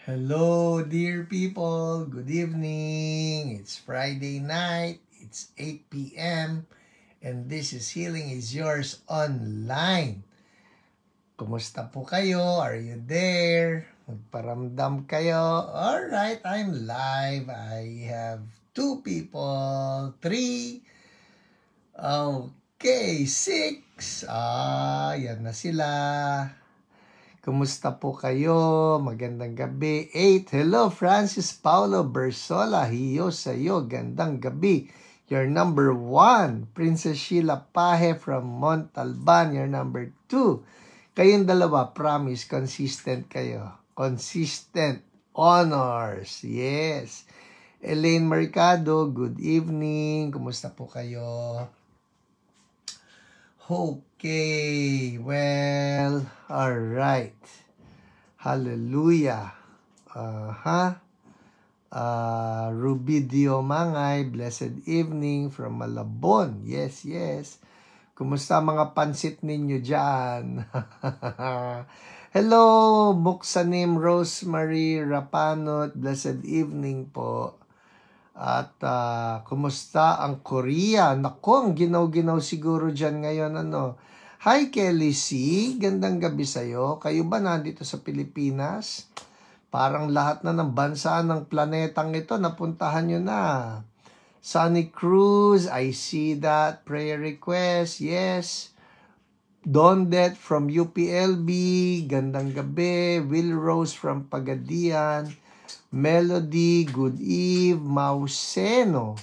Hello, dear people. Good evening. It's Friday night. It's 8 p.m. And this is Healing is Yours online. Kumusta po kayo? Are you there? Magparamdam kayo? Alright, I'm live. I have 2 people. 3. Okay, 6. Yan na sila. Kumusta po kayo? Magandang gabi. 8. Hello, Francis Paulo Bersola. Hiyo sa'yo. Gandang gabi. You're number 1. Princess Sheila Pahe from Montalban. You're number 2. Kayong dalawa, promise, consistent kayo. Consistent. Honors. Yes. Elaine Mercado, good evening. Kumusta po kayo? Okay, well, all right. Hallelujah. Rubidio Mangay, blessed evening from Malabon. Yes, yes. Kumusta mga pansit ninyo dyan? Hello, Muksanim Rosemary Rapanot, blessed evening po. At kumusta ang Korea? Naku, ang ginaw-ginaw siguro dyan ngayon. Hi Kelly C, gandang gabi sa'yo. Kayo ba nandito sa Pilipinas? Parang lahat na ng bansa ng planetang ito, napuntahan nyo na. Sunny Cruz, I see that. Prayer request, yes. Dondet from UPLB, gandang gabi. Will Rose from Pagadian. Melody, good eve. Mau Seno,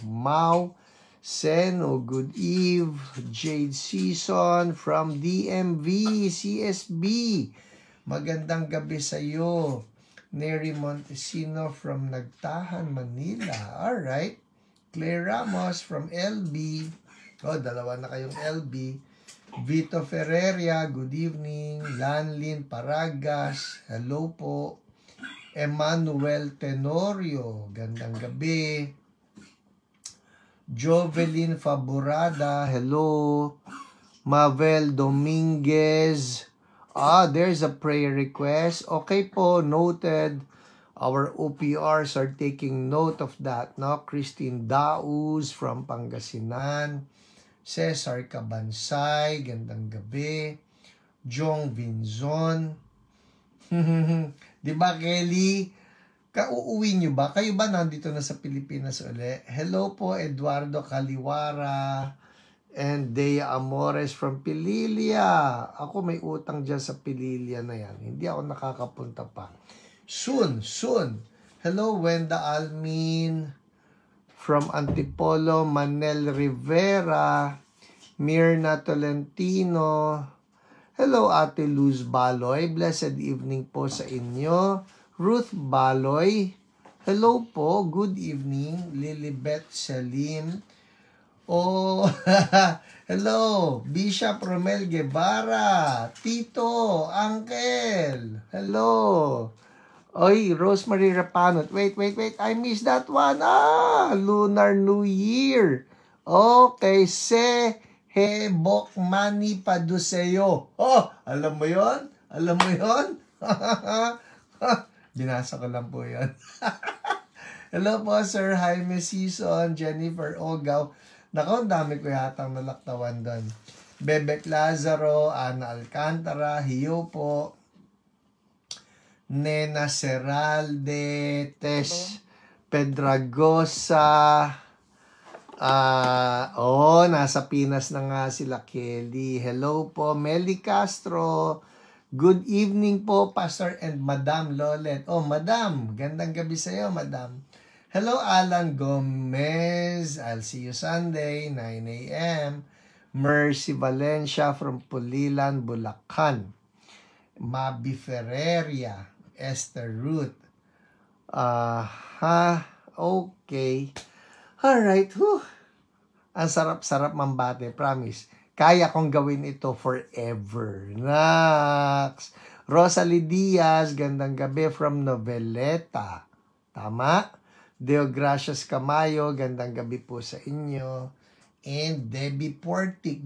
good eve. Jade Season from DMV, CSB. Magandang gabi sa iyo. Neri Montesino from Nagtahan, Manila. Alright. Claire Ramos from LB. Oh, dalawa na kayong LB. Vito Ferreria, good evening. Lanlin Paragas, hello po. Emmanuel Tenorio, gandang gabi. Jovelyn Faborada, hello. Mavel Dominguez, there's a prayer request. Okay po, noted. Our OPRs are taking note of that, no? Christine Daus from Pangasinan. Cesar Cabansay, gandang gabi. Jong Vinzon. Diba, Kelly? Kauuwi nyo ba? Kayo ba nandito na sa Pilipinas uli? Hello po, Eduardo Caliwara and Dea Amores from Pililia. Ako may utang dyan sa Pililia na yan. Hindi ako nakakapunta pa. Soon. Hello, Wenda Almin from Antipolo, Manel Rivera, Mirna Tolentino. Hello, Ate Luz Baloy. Blessed evening po sa inyo. Ruth Baloy. Hello po. Good evening. Lilibet Salim. Oh, hello. Bishop Romel Guevara. Tito, Uncle. Hello. Oy, Rosemary Rapanot. Wait. I missed that one. Lunar New Year. Okay, Hebok Mani Paduseyo. Oh, alam mo yon? Binasa ko lang po yon. Hello po, Sir Jaime Season, Jennifer Ogaw. Naku, dami ko yatang nalaktawan doon. Bebek Lazaro, Ana Alcantara, Hiyo po. Nena Seralde, Tess Pedragosa. Nasa Pinas na nga sila, Kelly. Hello po, Meli Castro. Good evening po, Pastor and Madam Lolet. Oh, Madam, gandang gabi sa iyo, Madam. Hello, Alan Gomez. I'll see you Sunday, 9 a.m. Mercy Valencia from Pulilan, Bulacan. Mabi Ferreria, Esther Ruth. Okay. Alright, ang sarap-sarap mambate, promise. Kaya kong gawin ito forever. Next. Rosalie Diaz, gandang gabi from Noveleta. Tama? Deogracias Camayo, gandang gabi po sa inyo. And Debbie Portik.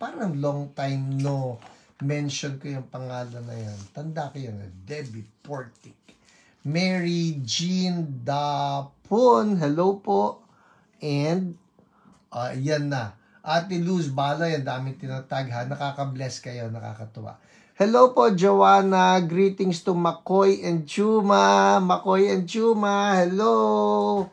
Parang long time no mention ko yung pangalan na yan. Tanda ko yun, Debbie Portik. Mary Jean Dapon, hello po. And, yan na. Ate Luz Baloy, ang daming tinatag ha. Nakaka-bless kayo, nakakatuwa. Hello po, Joanna. Greetings to Makoy and Chuma. Makoy and Chuma, hello.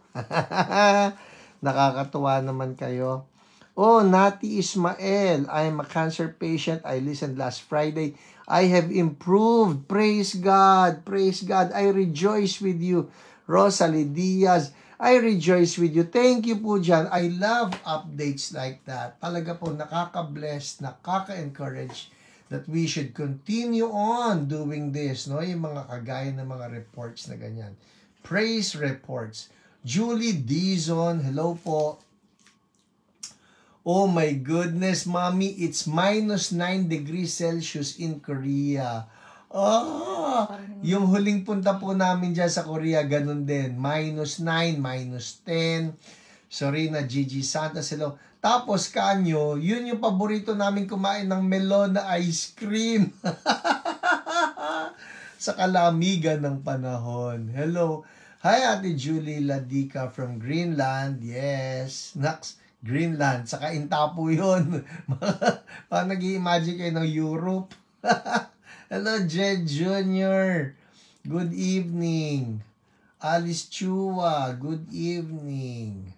Nakakatuwa naman kayo. Oh, Nati Ismael, I am a cancer patient. I listened last Friday. I have improved. Praise God. Praise God. I rejoice with you. Rosalie Diaz, I rejoice with you. Thank you po dyan. I love updates like that. Talaga po, nakaka-bless, nakaka-encourage that we should continue on doing this. No? Yung mga kagaya ng mga reports na ganyan. Praise reports. Julie Dizon, hello po. Oh my goodness, Mommy, it's minus 9 degrees Celsius in Korea. Yung huling punta po namin dyan sa Korea, ganun din. Minus 9, minus 10. Sorry na, Gigi Santos, hello. Tapos, kanyo, yun yung paborito namin kumain ng melon na ice cream. Sa kalamigan ng panahon. Hello. Hi, Ate Julie Ladica from Greenland. Yes. Next. Greenland, saka Intapo yun. Parang nag-i-imagine kayo ng Europe. Hello, Jed Jr. Good evening. Alice Chua, good evening.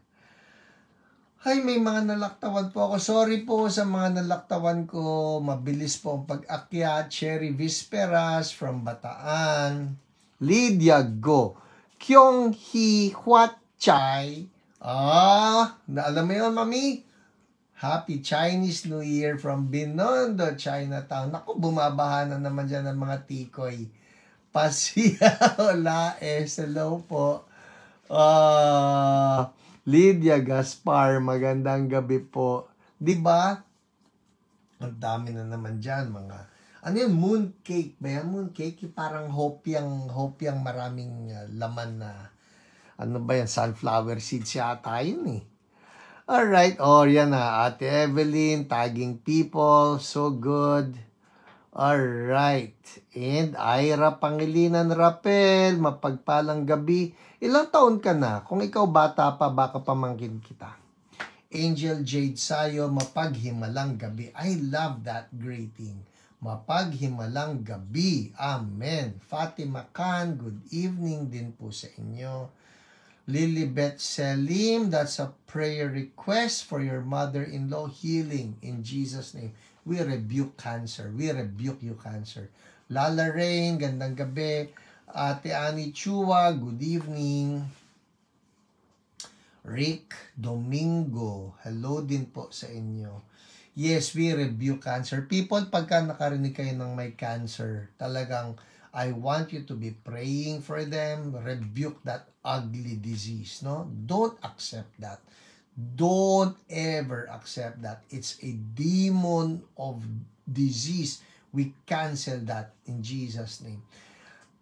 Hay, may mga nalaktawan po ako. Sorry po sa mga nalaktawan ko. Mabilis po ang pag-akyat. Cherry Visperas from Bataan. Lydia Go. Kyong Hee Huat Chai. Alam mo yun, Mami? Happy Chinese New Year from Binondo, Chinatown. Naku, bumabaha na naman dyan ng mga tikoy. Pasiao, Laes, hello po. Lydia Gaspar, magandang gabi po. Diba? Ang dami na naman dyan, mga... Ano yun? Mooncake ba yan? Mooncake, parang hopyang maraming laman na... Ano ba yan? Sunflower seeds yata yun eh. Alright. Oh, yan na. Ate Evelyn, tagging people. So good. Alright. And Ira Pangilinan Rapel, mapagpalang gabi. Ilang taon ka na? Kung ikaw bata pa, baka pamangkin kita. Angel Jade Sayo, mapaghimalang gabi. I love that greeting. Mapaghimalang gabi. Amen. Fatima Khan, good evening din po sa inyo. Lilibet Selim, that's a prayer request for your mother-in-law healing in Jesus' name. We rebuke cancer. We rebuke you, cancer. Lala Rain, gandang gabi. Ate Ani Chua, good evening. Rick Domingo, hello din po sa inyo. Yes, we rebuke cancer. People, pagka nakarinig kayo ng may cancer, talagang I want you to be praying for them. Rebuke that ugly disease, no? Don't accept that. Don't ever accept that. It's a demon of disease. We cancel that in Jesus' name.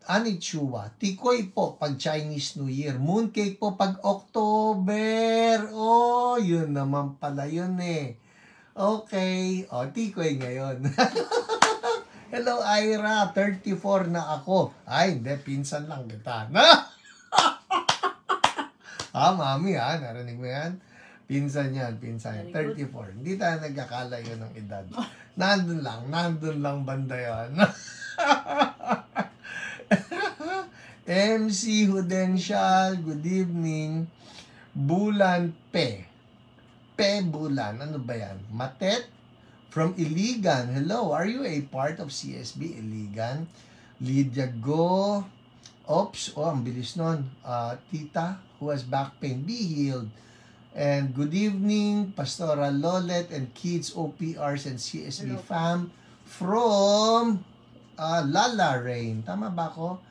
Anichua, tikoy po pag Chinese New Year. Mooncake po pag October. Oh, yun naman pala yun eh. Okay. Oh, tikoy ngayon. Hello, Ira. 34 na ako. Ay, hindi. Pinsan lang kita. Mami, narinig mo yan? Pinsan yan, pinsan. 34. Hindi tayo nagkakalayo ng edad. Nandun lang banda yan. MC Hudensyal, good evening. Bulan Pe Bulan, ano ba yan? Matet? From Iligan, hello, are you a part of CSB Iligan? Lydia Go, oops, ang bilis nun. Tita, who has back pain, be healed. And good evening, Pastora Lolet and kids, OPRs and CSB hello. Fam from Lala Rain. Tama ba ako?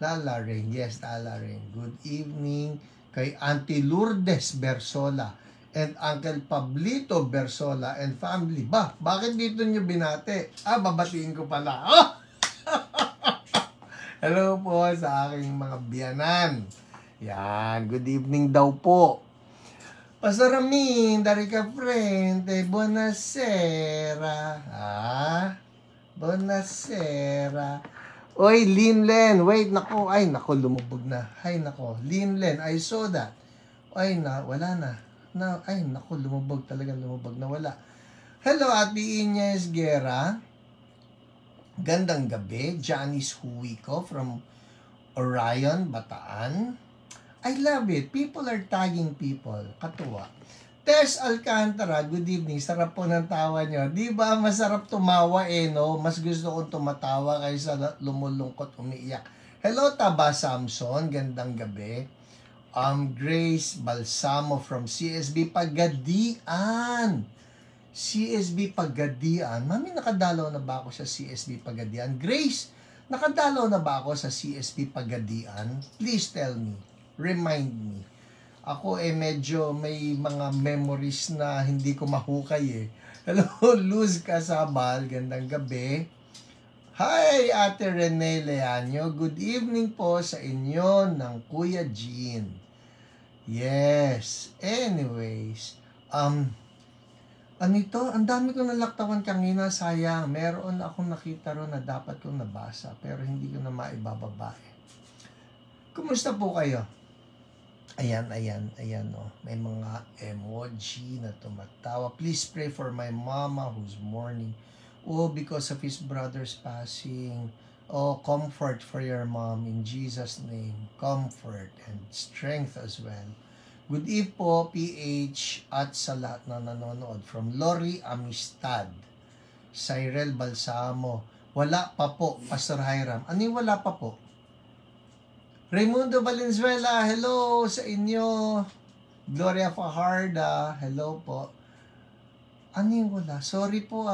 Lala Rain, yes, Lala Rain. Good evening kay Auntie Lourdes Bersola and Uncle Pablito Bersola and family. Bakit dito nyo binate? Babatiin ko pala. Hello po sa aking mga biyanan. Yan, good evening daw po. Pastor Amin, Darica Frente, buonasera. Buonasera. Oy, Linlen, wait, nako, ay, nako, lumubog na. Ay, nako, Linlen, I saw that. Ay, wala na. Ay, nako, lumubog, talagang lumubog na wala. Hello, Ate Ines Guerra. Gandang gabi. Janice Huico from Orion, Bataan. I love it. People are tagging people. Katuwa. Tess Alcantara, good evening. Sarap po ng tawa nyo. Di ba masarap tumawa no? Mas gusto kong tumatawa kaysa lumulungkot, umiiyak. Hello, Taba Samson. Gandang gabi. Grace Balsamo from CSB Pagadian. CSB Pagadian. Mami, nakadalaw na ba ako sa CSB Pagadian? Grace, nakadalaw na ba ako sa CSB Pagadian? Please tell me. Remind me. Ako medyo may mga memories na hindi ko mahukay Hello, Luz Casabal, gandang gabi. Hi, Ate Rene Leanyo. Good evening po sa inyo ng Kuya Jean. Yes. Anyways, ano ito? Ang dami ko nalaktawan kanina, sayang. Meron akong nakita ron na dapat kong nabasa, pero hindi ko na maibababa Kumusta po kayo? Ayan, may mga emoji na tumatawa. Please pray for my mama who's mourning. Because of his brother's passing. Comfort for your mom in Jesus' name. Comfort and strength as well. Good eve po, PH, at sa lahat na nanonood. From Lori Amistad. Cyril Balsamo. Wala pa po, Pastor Hiram. Ano yung wala pa po? Raimundo Valenzuela, hello sa inyo. Gloria Fajarda, hello po. Ano yung wala? Sorry po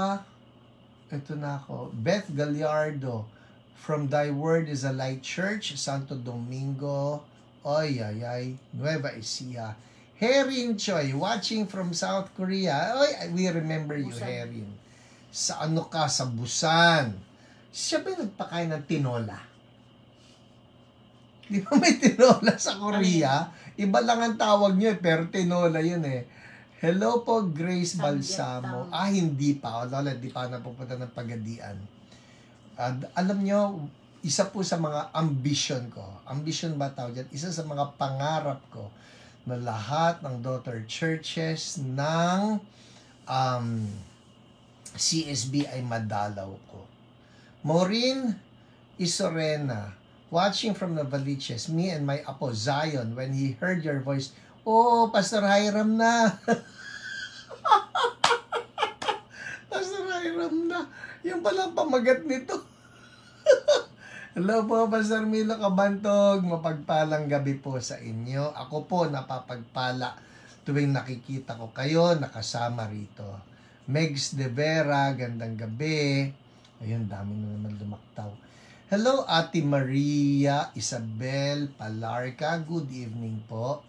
Ito na ako. Beth Gallardo, from Thy Word is a Light Church, Santo Domingo, Nueva Ecija. Herin Choi, watching from South Korea. We remember you, Busan. Herin. Sa ano ka? Sa Busan. Siya ba nagpakain ng tinola? Di ba may tinola sa Korea? Iba lang ang tawag nyo pero tinola yun Hello po, Grace Balsamo. Hindi pa. Hindi pa napupunta ng Pagadian. Alam nyo, isa po sa mga ambition ko. Ambition ba tawag yan? Isa sa mga pangarap ko na lahat ng daughter churches ng CSB ay madalaw ko. Maureen Isorena, watching from Novaliches, me and my apo Zion, when he heard your voice, Pastor Hiram na. Pastor Hiram na. Yung palang pamagat nito. Hello po, Pastor Milo Kabantog. Mapagpalang gabi po sa inyo. Ako po napapagpala tuwing nakikita ko kayo nakasama rito. Megs De Vera, gandang gabi. Ayun, dami na naman lumaktaw. Hello, Ate Maria Isabel Palarca. Good evening po.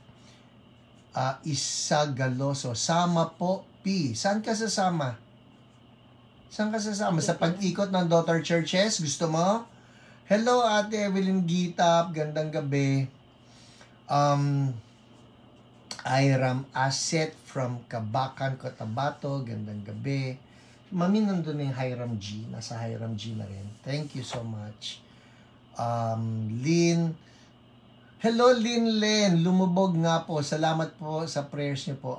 Isa Galoso. Sama po, P. Saan ka sasama? Saan ka sasama? Sa pag-ikot ng daughter churches? Gusto mo? Hello, Ate Evelyn Gitap. Gandang gabi. Iram Asset from Kabakan, Cotabato. Gandang gabi. Mami, nandun na yung Hiram G. Nasa Hiram G na rin. Thank you so much. Lynn. Hello, Lynn Len. Lumubog nga po. Salamat po sa prayers niyo po.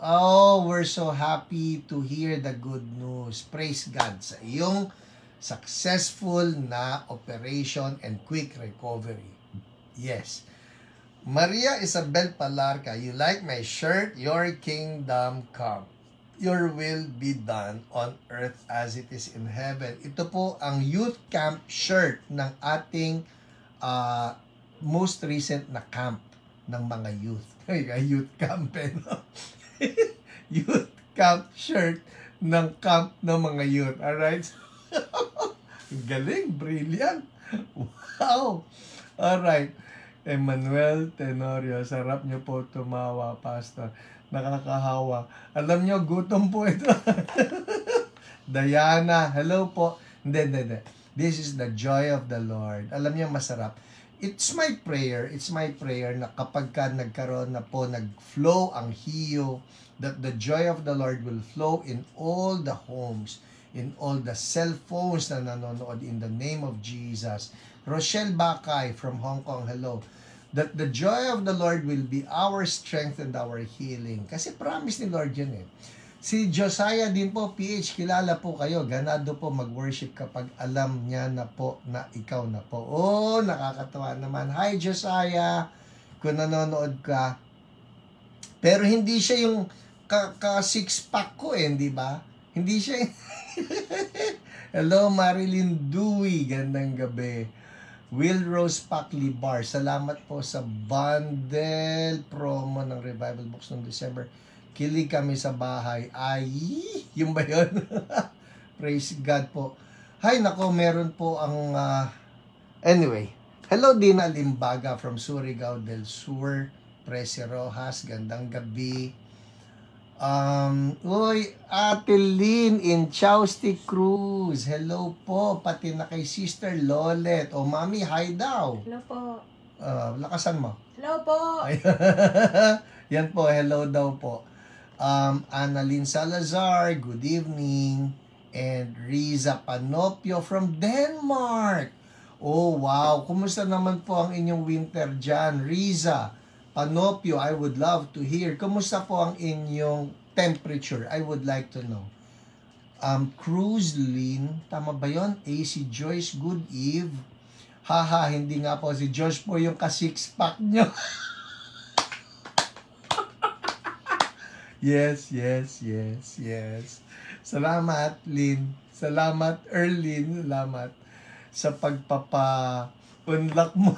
We're so happy to hear the good news. Praise God sa iyong successful na operation and quick recovery. Yes. Maria Isabel Palarca, you like my shirt? Your kingdom come. Your will be done on earth as it is in heaven. Ito po ang youth camp shirt ng ating most recent na camp ng mga youth. Youth camp no? Youth camp shirt ng camp ng mga youth. Alright? Galing, brilliant. Wow. Alright. Emmanuel Tenorio, sarap niyo po tumawa, Pastor. Nakakahawa. Alam niyo, gutom po ito. Diana, hello po. Hindi. This is the joy of the Lord. Alam niyo, masarap. It's my prayer na kapag ka nagkaroon na po, nag-flow ang hiyo, that the joy of the Lord will flow in all the homes, in all the cell phones na nanonood in the name of Jesus. Rochelle Bakay from Hong Kong, hello. That the joy of the Lord will be our strength and our healing. Kasi promise ni Lord yun eh. Si Josiah din po, PH, kilala po kayo. Ganado po mag-worship kapag alam niya na po na ikaw na po. Oh, nakakatawa naman. Hi, Josiah. Kung nanonood ka. Pero hindi siya yung ka-six-pack ko eh, di ba? Hindi siya. Hello, Marilyn Dewey. Gandang gabi. Will Rose Packley Bar. Salamat po sa bundle promo ng Revival Books noong December. Kilig kami sa bahay. Ay, yung ba yun? Praise God po. Hay, nako, meron po ang... anyway, hello Dina Limbaga from Surigao del Sur. Presi Rojas, gandang gabi. Uy, Ate Lynn in Chausti Cruz. Hello po, pati na kay Sister Lolet. O, Mami, hi daw. Hello po. Lakasan mo. Hello po. Yan po, hello daw po. Annalyn Salazar, good evening. And Riza Panopio from Denmark. Oh, wow. Kumusta naman po ang inyong winter dyan? Riza Panopio, I would love to hear. Kumusta po ang inyong temperature? I would like to know. Cruz Lynn, tama ba yun? AC Joyce, good eve. Haha, hindi nga po. Si Josh po yung ka-six-pack nyo. Yes. Salamat, Lynn. Salamat, Erlyn. Salamat sa pagpapa-unlock mo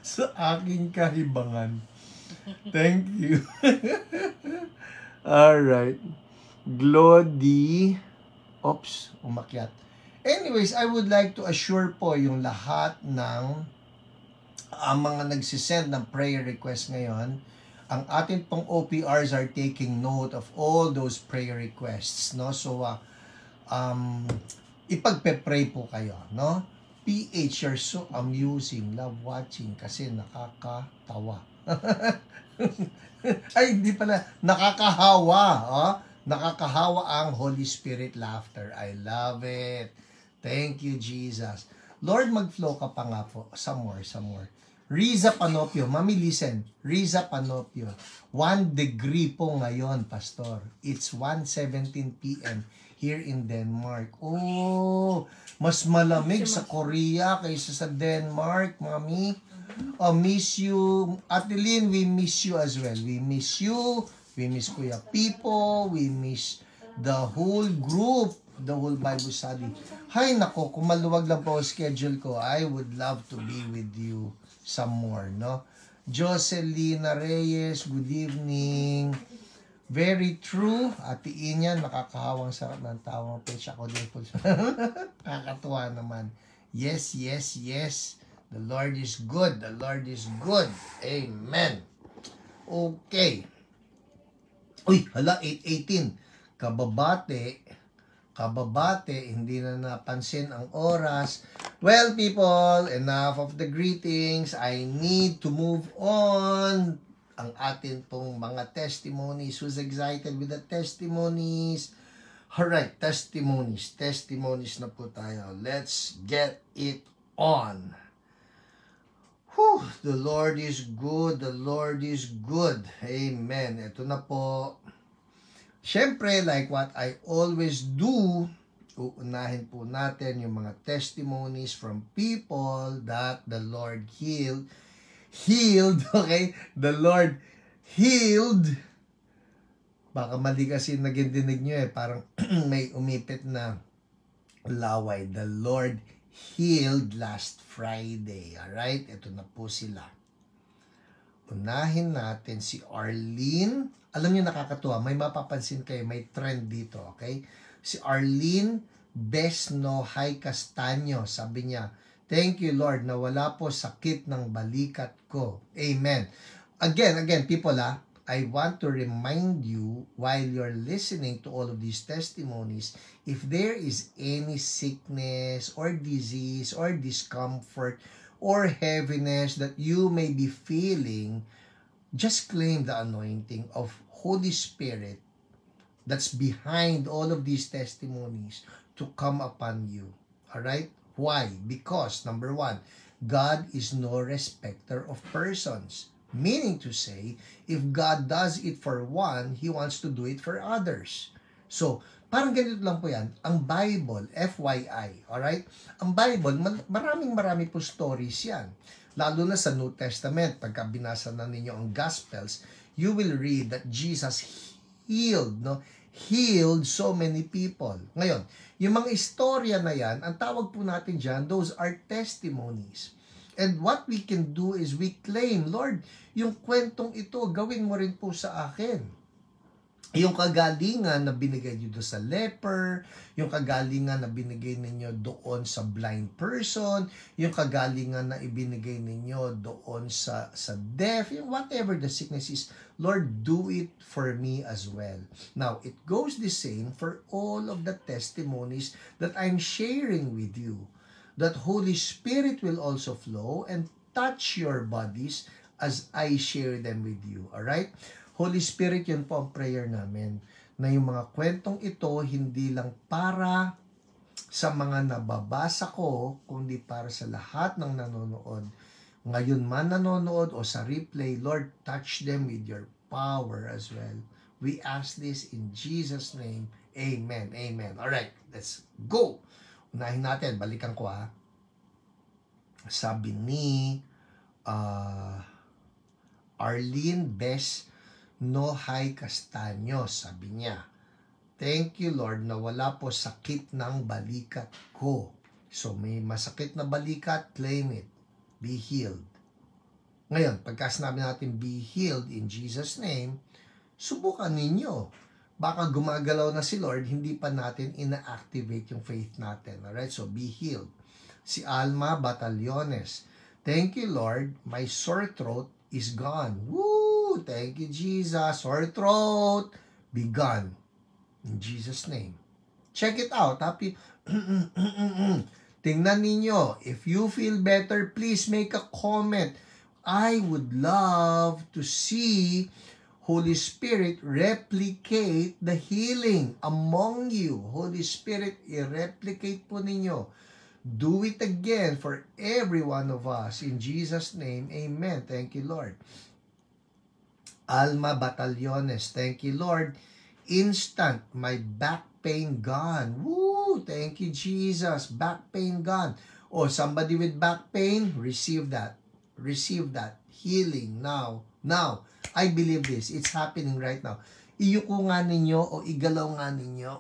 sa aking kahibangan. Thank you. Alright. Glody. Oops, umakyat. Anyways, I would like to assure po yung lahat ng mga nagsisend ng prayer request ngayon. Ang atin pong OPRs are taking note of all those prayer requests, no? So, ipagpe-pray po kayo, no? PH, you're so amusing. Love watching kasi nakakatawa. Ay, hindi pala. Nakakahawa, oh? Nakakahawa ang Holy Spirit laughter. I love it. Thank you, Jesus. Lord, mag-flow ka pa nga po. Some more. Riza Panopio. Mami, listen. Riza Panopio. 1 degree po ngayon, Pastor. It's 1:17 p.m. here in Denmark. Oh, mas malamig sa Korea kaysa sa Denmark, Mami. Oh, miss you. Ate Lynn, we miss you as well. We miss you. We miss Kuya Pipo. We miss the whole group. The whole Bible study. Hay nako, kung maluwag lang po ang schedule ko, I would love to be with you some more, no? Jocelina Reyes, good evening. Very true. Ate Inyan, nakakahawang sarap ng tawang page ako din po. Nakakatuwa naman. Yes. The Lord is good. The Lord is good. Amen. Okay. Uy, hala, 8:18. Kababate, hindi na napansin ang oras. Well, people, enough of the greetings. I need to move on. Ang atin pong mga testimonies. Who's excited with the testimonies? Alright, testimonies. Testimonies na po tayo. Let's get it on. Whew, the Lord is good. The Lord is good. Amen. Ito na po. Siyempre, like what I always do, uunahin po natin yung mga testimonies from people that the Lord healed, okay? The Lord healed. Baka mali kasi naging dinig nyo eh, parang may umipit na laway. The Lord healed last Friday, alright? Ito na po sila. Unahin natin si Arlene. Alam niyo, nakakatuwa, may mapapansin kayo, may trend dito, okay? Si Arlene Besnohay Castaño, sabi niya, thank you Lord na wala po sakit ng balikat ko. Amen. Again, people I want to remind you while you're listening to all of these testimonies, if there is any sickness or disease or discomfort or heaviness that you may be feeling, just claim the anointing of Holy Spirit that's behind all of these testimonies to come upon you. Alright? Why? Because, number one, God is no respecter of persons. Meaning to say, if God does it for one, He wants to do it for others. So, parang ganito lang po yan. Ang Bible, FYI, alright? Ang Bible, marami po stories yan. Lalo na sa New Testament, pagka binasa na ninyo ang Gospels, you will read that Jesus healed so many people. Ngayon, yung mga istorya na yan, ang tawag po natin dyan, those are testimonies. And what we can do is we claim, Lord, yung kwentong ito, gawin mo rin po sa akin. Yung kagalingan na binigay niyo doon sa leper, yung kagalingan na binigay ninyo doon sa blind person, yung kagalingan na ibinigay ninyo doon sa deaf, yung whatever the sickness is, Lord, do it for me as well. Now, it goes the same for all of the testimonies that I'm sharing with you. That Holy Spirit will also flow and touch your bodies as I share them with you. Alright? Holy Spirit, yun po ang prayer namin. Na yung mga kwentong ito, hindi lang para sa mga nababasa ko, kundi para sa lahat ng nanonood. Ngayon man nanonood o sa replay, Lord, touch them with your power as well. We ask this in Jesus' name. Amen. Amen. Alright, let's go. Unahin natin, balikan ko ha. Sabi ni Arlene Bes Nohay Castaños, sabi niya, thank you Lord na wala po sakit ng balikat ko. So may masakit na balikat, claim it. Be healed. Ngayon, pagka sinabi natin be healed in Jesus' name, subukan ninyo. Baka gumagalaw na si Lord, hindi pa natin ina-activate yung faith natin. Alright, so be healed. Si Alma Batallones, thank you Lord, my sore throat is gone. Woo! Thank you Jesus. Sore throat, be gone. In Jesus' name. Check it out. Happy. Tingnan ninyo. If you feel better, please make a comment. I would love to see Holy Spirit replicate the healing among you. Holy Spirit, i-replicate po ninyo. Do it again for every one of us. In Jesus' name, amen. Thank you, Lord. Alma Batallones, thank you, Lord. Instant, my back pain gone. Woo! Thank you, Jesus. Back pain gone. Oh, somebody with back pain, receive that. Receive that. Healing now. Now, I believe this. It's happening right now. Iyuko nga ninyo o igalaw nga ninyo.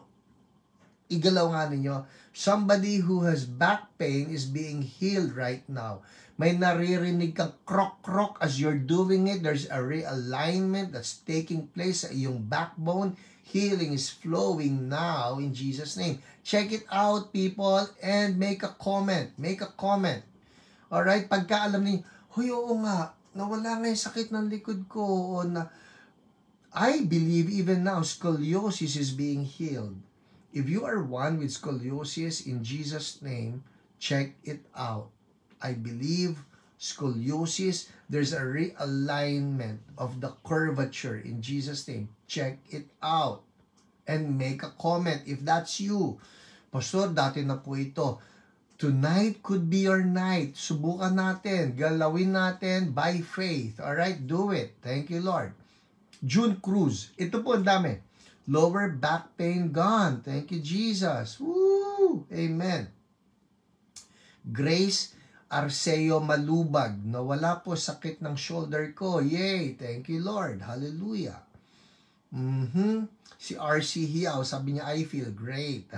Igalaw nga ninyo. Somebody who has back pain is being healed right now. May naririnig kang krok-krok as you're doing it. There's a realignment that's taking place sa iyong backbone. Healing is flowing now in Jesus' name. Check it out, people, and make a comment. Make a comment. Alright? Pagka alam niyo, huy, oo nga, nawala nga yung sakit ng likod ko. O na, I believe even now, scoliosis is being healed. If you are one with scoliosis, in Jesus' name, check it out. I believe scoliosis, there's a realignment of the curvature in Jesus' name. Check it out and make a comment if that's you. Pastor, dati na po ito. Tonight could be your night. Subukan natin. Galawin natin by faith. Alright? Do it. Thank you, Lord. June Cruz. Ito po ang dami. Lower back pain gone. Thank you, Jesus. Woo! Amen. Grace Arceo Malubag, nawala po sakit ng shoulder ko. Yay! Thank you, Lord. Hallelujah. Si RC Hiao, sabi niya, I feel great.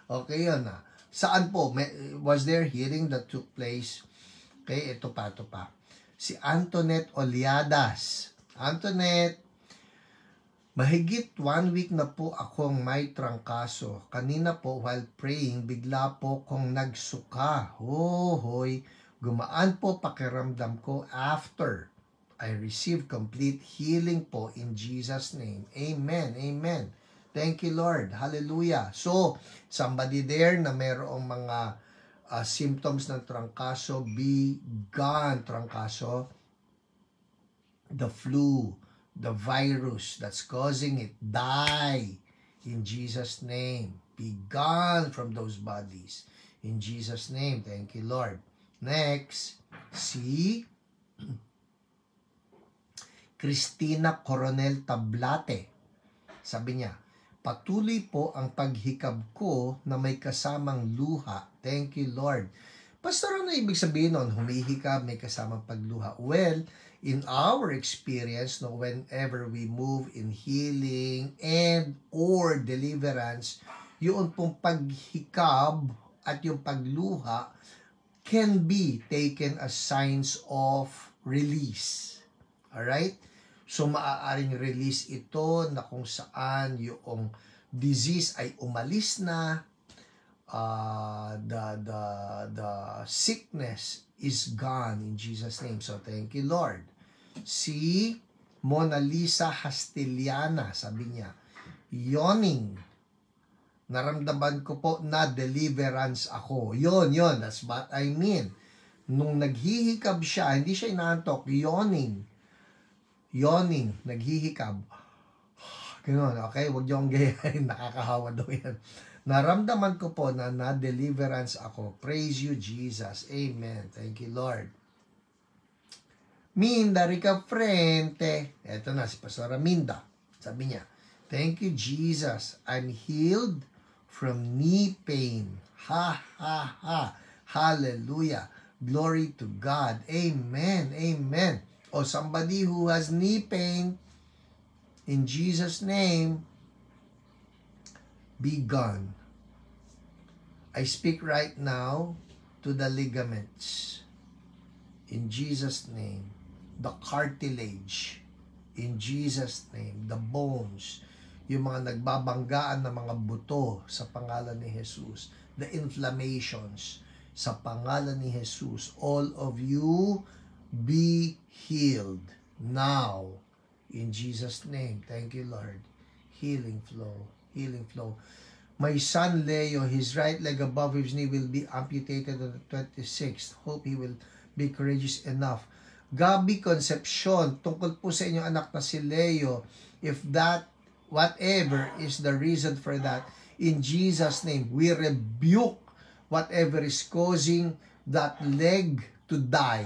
Okay yun ah. Saan po? Was there healing that took place? Okay, ito pa. Si Antoinette Oliadas. Antoinette, mahigit 1 week na po akong may trangkaso. Kanina po while praying, bigla po kong nagsuka. Hoy, gumaan po pakiramdam ko after I received complete healing po in Jesus' name. Amen, amen. Thank you, Lord. Hallelujah. So, somebody there na mayroong mga symptoms ng trangkaso, be gone, trangkaso. The flu, the virus that's causing it, die in Jesus' name. Be gone from those bodies In Jesus' name, thank you, Lord. Next, si Cristina Coronel Tablate. Sabi niya, patuloy po ang paghikab ko na may kasamang luha. Thank you, Lord. Pastor, ano ibig sabihin nun? Humihikab, may kasamang pagluha. Well, in our experience, no, whenever we move in healing and or deliverance, yung pong paghikab at yung pagluha can be taken as signs of release. Alright? So, maaaring release ito na kung saan yung disease ay umalis na, the sickness is gone in Jesus' name. So, thank you, Lord. Si Mona Lisa Hastiliana, sabi niya, yawning. Naramdaman ko po na deliverance ako. Yon, that's what I mean. Nung naghihikab siya, hindi siya inaantok, yawning, naghihikab. Ganun, okay? Huwag niyong gayahin, nakakahawa daw yan. Naramdaman ko po na na-deliverance ako. Praise you, Jesus. Amen. Thank you, Lord. Minda Rica Frente. Eto na, si Pastora Minda. Sabi niya, thank you, Jesus. I'm healed from knee pain. Ha, ha, ha. Hallelujah. Glory to God. Amen. Amen. O somebody who has knee pain, in Jesus' name, be gone. I speak right now to the ligaments. In Jesus' name. The cartilage. In Jesus' name. The bones. Yung mga nagbabanggaan na mga buto sa pangalan ni Jesus. The inflammations sa pangalan ni Jesus. All of you be healed now. In Jesus' name. Thank you, Lord. Healing flow. Healing flow. My son Leo, his right leg above his knee will be amputated on the 26th. Hope he will be courageous enough. Gabi Concepcion, tungkol po sa inyong anak na si Leo, if that, whatever is the reason for that, in Jesus' name, we rebuke whatever is causing that leg to die.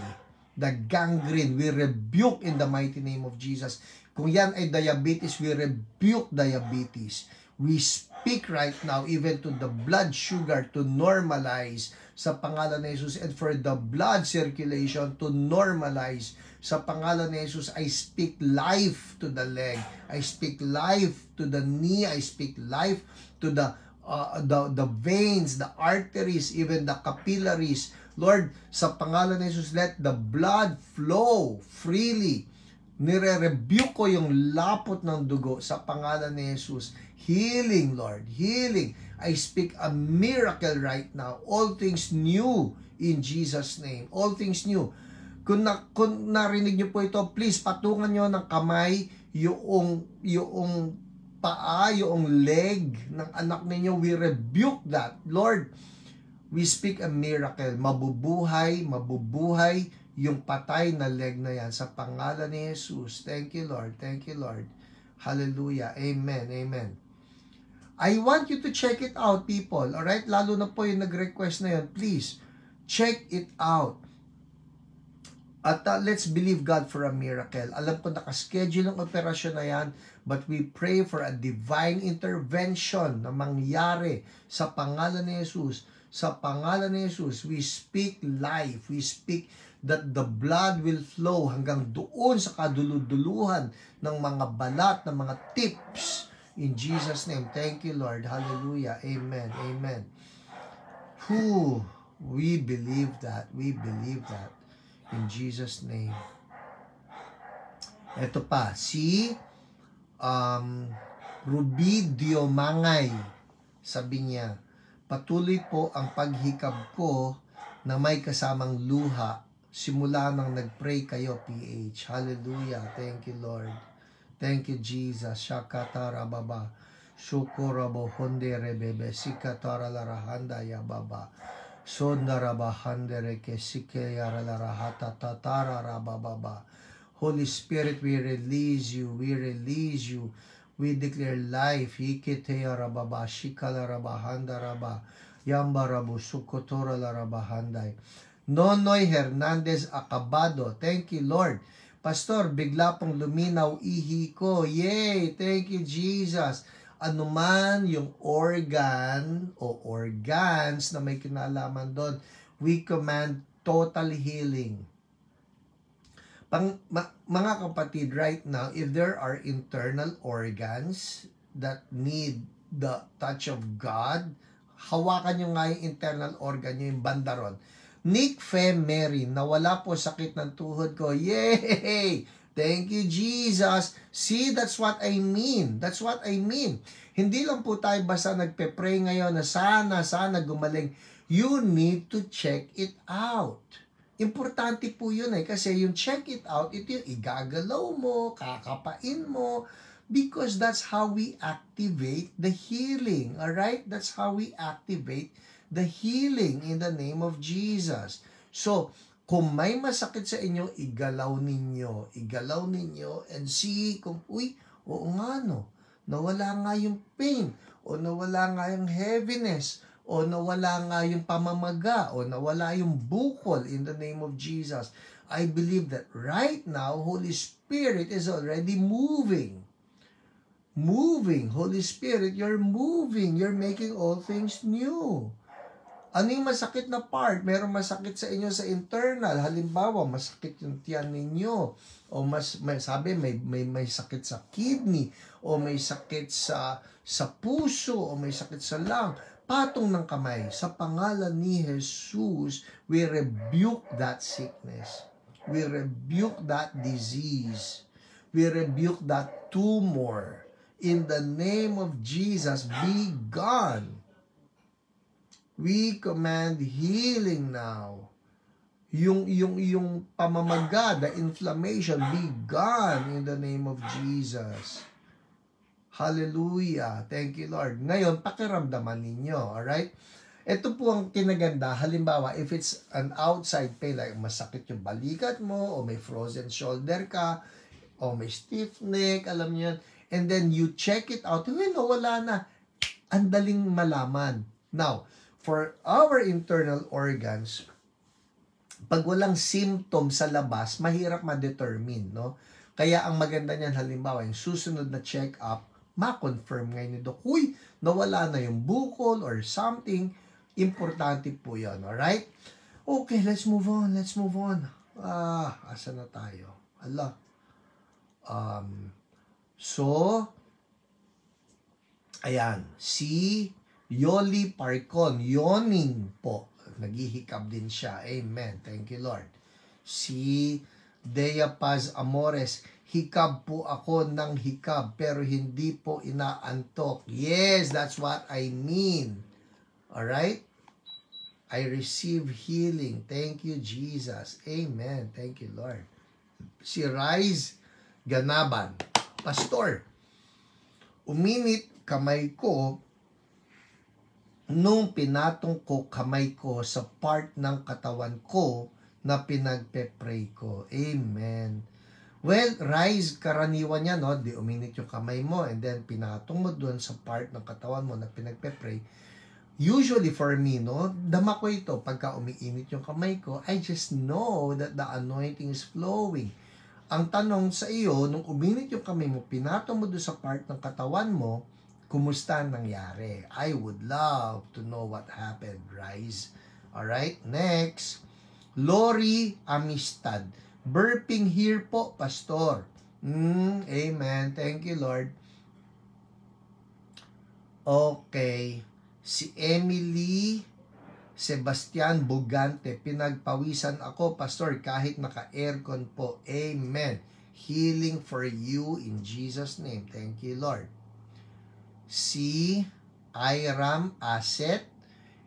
The gangrene, we rebuke in the mighty name of Jesus. Kung yan ay diabetes, we rebuke diabetes. We speak right now even to the blood sugar to normalize sa pangalan ni Jesus, and for the blood circulation to normalize sa pangalan ni Jesus. I speak life to the leg. I speak life to the knee. I speak life to the veins, the arteries, even the capillaries. Lord, sa pangalan ni Jesus, let the blood flow freely. Nire-rebuke ko yung lapot ng dugo sa pangalan ni Jesus. Healing, Lord, healing. I speak a miracle right now. All things new in Jesus' name. All things new. Kung narinig niyo po ito, please patungan niyo ng kamay yung paa, yung leg ng anak ninyo. We rebuke that. Lord, we speak a miracle. Mabubuhay yung patay na leg na yan sa pangalan ni Jesus. Thank you, Lord. Thank you, Lord. Hallelujah. Amen. Amen. I want you to check it out, people. Alright? Lalo na po yung nag-request na yun. Please, check it out. At let's believe God for a miracle. Alam ko nakaschedule ang operasyon na yan, but we pray for a divine intervention na mangyari sa pangalan ni Jesus. Sa pangalan ni Jesus, we speak life. We speak that the blood will flow hanggang doon sa kaduluduluhan ng mga balat, ng mga tips. In Jesus' name, thank you, Lord. Hallelujah. Amen. Amen. We believe that. We believe that. In Jesus' name. Ito pa, si Ruby Diomangay. Sabi niya, patuloy po ang paghikab ko na may kasamang luha simula nang nag-pray kayo, PH. Hallelujah. Thank you, Lord. Thank you, Jesus. Shakatara baba. Shukurabo honde rebebe. Sikatara larahanda ya baba. Sondara bahandere ke sike yara larahata tatara rabababa. Holy Spirit, we release you. We release you. We declare life. Ikite yara baba. Shikala rabahanda raba. Yambarabu Sukotora Larabahanday. Nonoy Hernandez Acabado. Thank you, Lord. Pastor, bigla pong luminaw ihi ko. Yay! Thank you, Jesus. Anuman yung organ o organs na may kinalaman doon, we command total healing. Mga kapatid, right now, if there are internal organs that need the touch of God, hawakan nyo nga yung internal organ nyo, yung bandaron. Nick Fem Mary, nawala po sakit ng tuhod ko. Yay! Thank you, Jesus. See, that's what I mean. That's what I mean. Hindi lang po tayo basta nagpe-pray ngayon na sana gumaling. You need to check it out. Importante po yun kasi yung check it out, ito yung igagalaw mo, kakapain mo, because that's how we activate the healing. Alright? That's how we activate the healing in the name of Jesus. So, kung may masakit sa inyo, igalaw ninyo, and see kung, oo nga no, nawala nga yung pain, o nawala nga yung heaviness, o nawala nga yung pamamaga, o nawala yung bukol in the name of Jesus. I believe that right now, Holy Spirit is already moving. Holy Spirit, you're moving, you're making all things new. Ano yung masakit na part? Meron masakit sa inyo sa internal. Halimbawa, masakit yung tiyan ninyo. O may sakit sa kidney. O may sakit sa puso. O may sakit sa lung. Patong ng kamay. Sa pangalan ni Jesus, we rebuke that sickness. We rebuke that disease. We rebuke that tumor. In the name of Jesus, be gone. We command healing now. Yung pamamaga, the inflammation, be gone in the name of Jesus. Hallelujah. Thank you, Lord. Ngayon, pakiramdaman ninyo. Alright? Ito po ang kinaganda. Halimbawa, if it's an outside pain, like masakit yung balikat mo, o may frozen shoulder ka, o may stiff neck, alam niyo yan. And then you check it out. Wala na. Ang daling malaman. Now, for our internal organs, pag walang symptoms sa labas, mahirap ma-determine, no? Kaya ang maganda niyan, halimbawa, yung susunod na check-up, ma-confirm ngayon ni Doc, nawala na yung bukol or something, importante po yun, alright? Okay, let's move on. Asa na tayo? Ala. Ayan, si Yoli Parcon, yawning po. Naghihikab din siya. Amen. Thank you, Lord. Si Dea Paz Amores, hikab po ako ng hikab, pero hindi po inaantok. Yes, that's what I mean. Alright? I receive healing. Thank you, Jesus. Amen. Thank you, Lord. Si Rise Ganaban, Pastor, uminit kamay ko nung pinatong ko kamay ko sa part ng katawan ko na pinagpe-pray ko. Amen. Well, Rise, karaniwan yan, no? Di uminit yung kamay mo and then pinatong mo doon sa part ng katawan mo na pinagpe-pray. Usually for me, no? Dama ko ito. Pagka umiinit yung kamay ko, I just know that the anointing is flowing. Ang tanong sa iyo, nung uminit yung kamay mo, pinatong mo doon sa part ng katawan mo, kumusta nangyari? I would love to know what happened, Rise. Alright, next. Lori Amistad. Burping here po, Pastor. Amen. Thank you, Lord. Okay. Si Emily Sebastian Bugante. Pinagpawisan ako, Pastor, kahit naka-aircon po. Amen. Healing for you in Jesus' name. Thank you, Lord. Si Iram Asset,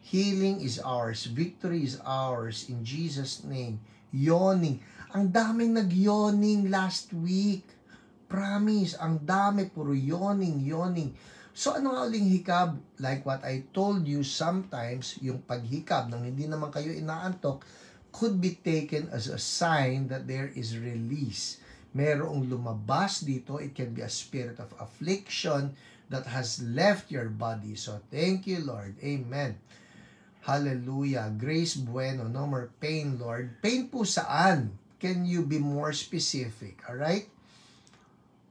healing is ours, victory is ours in Jesus' name. Yawning. Ang daming nag-yawning last week. Promise, ang dami, puro yawning. So ano nga uling hikab? Like what I told you, sometimes yung paghikab nang hindi naman kayo inaantok could be taken as a sign that there is release. Merong lumabas dito. It can be a spirit of affliction that has left your body. So, thank you, Lord. Amen. Hallelujah. Grace Bueno, no more pain, Lord. Pain po saan? Can you be more specific? Alright?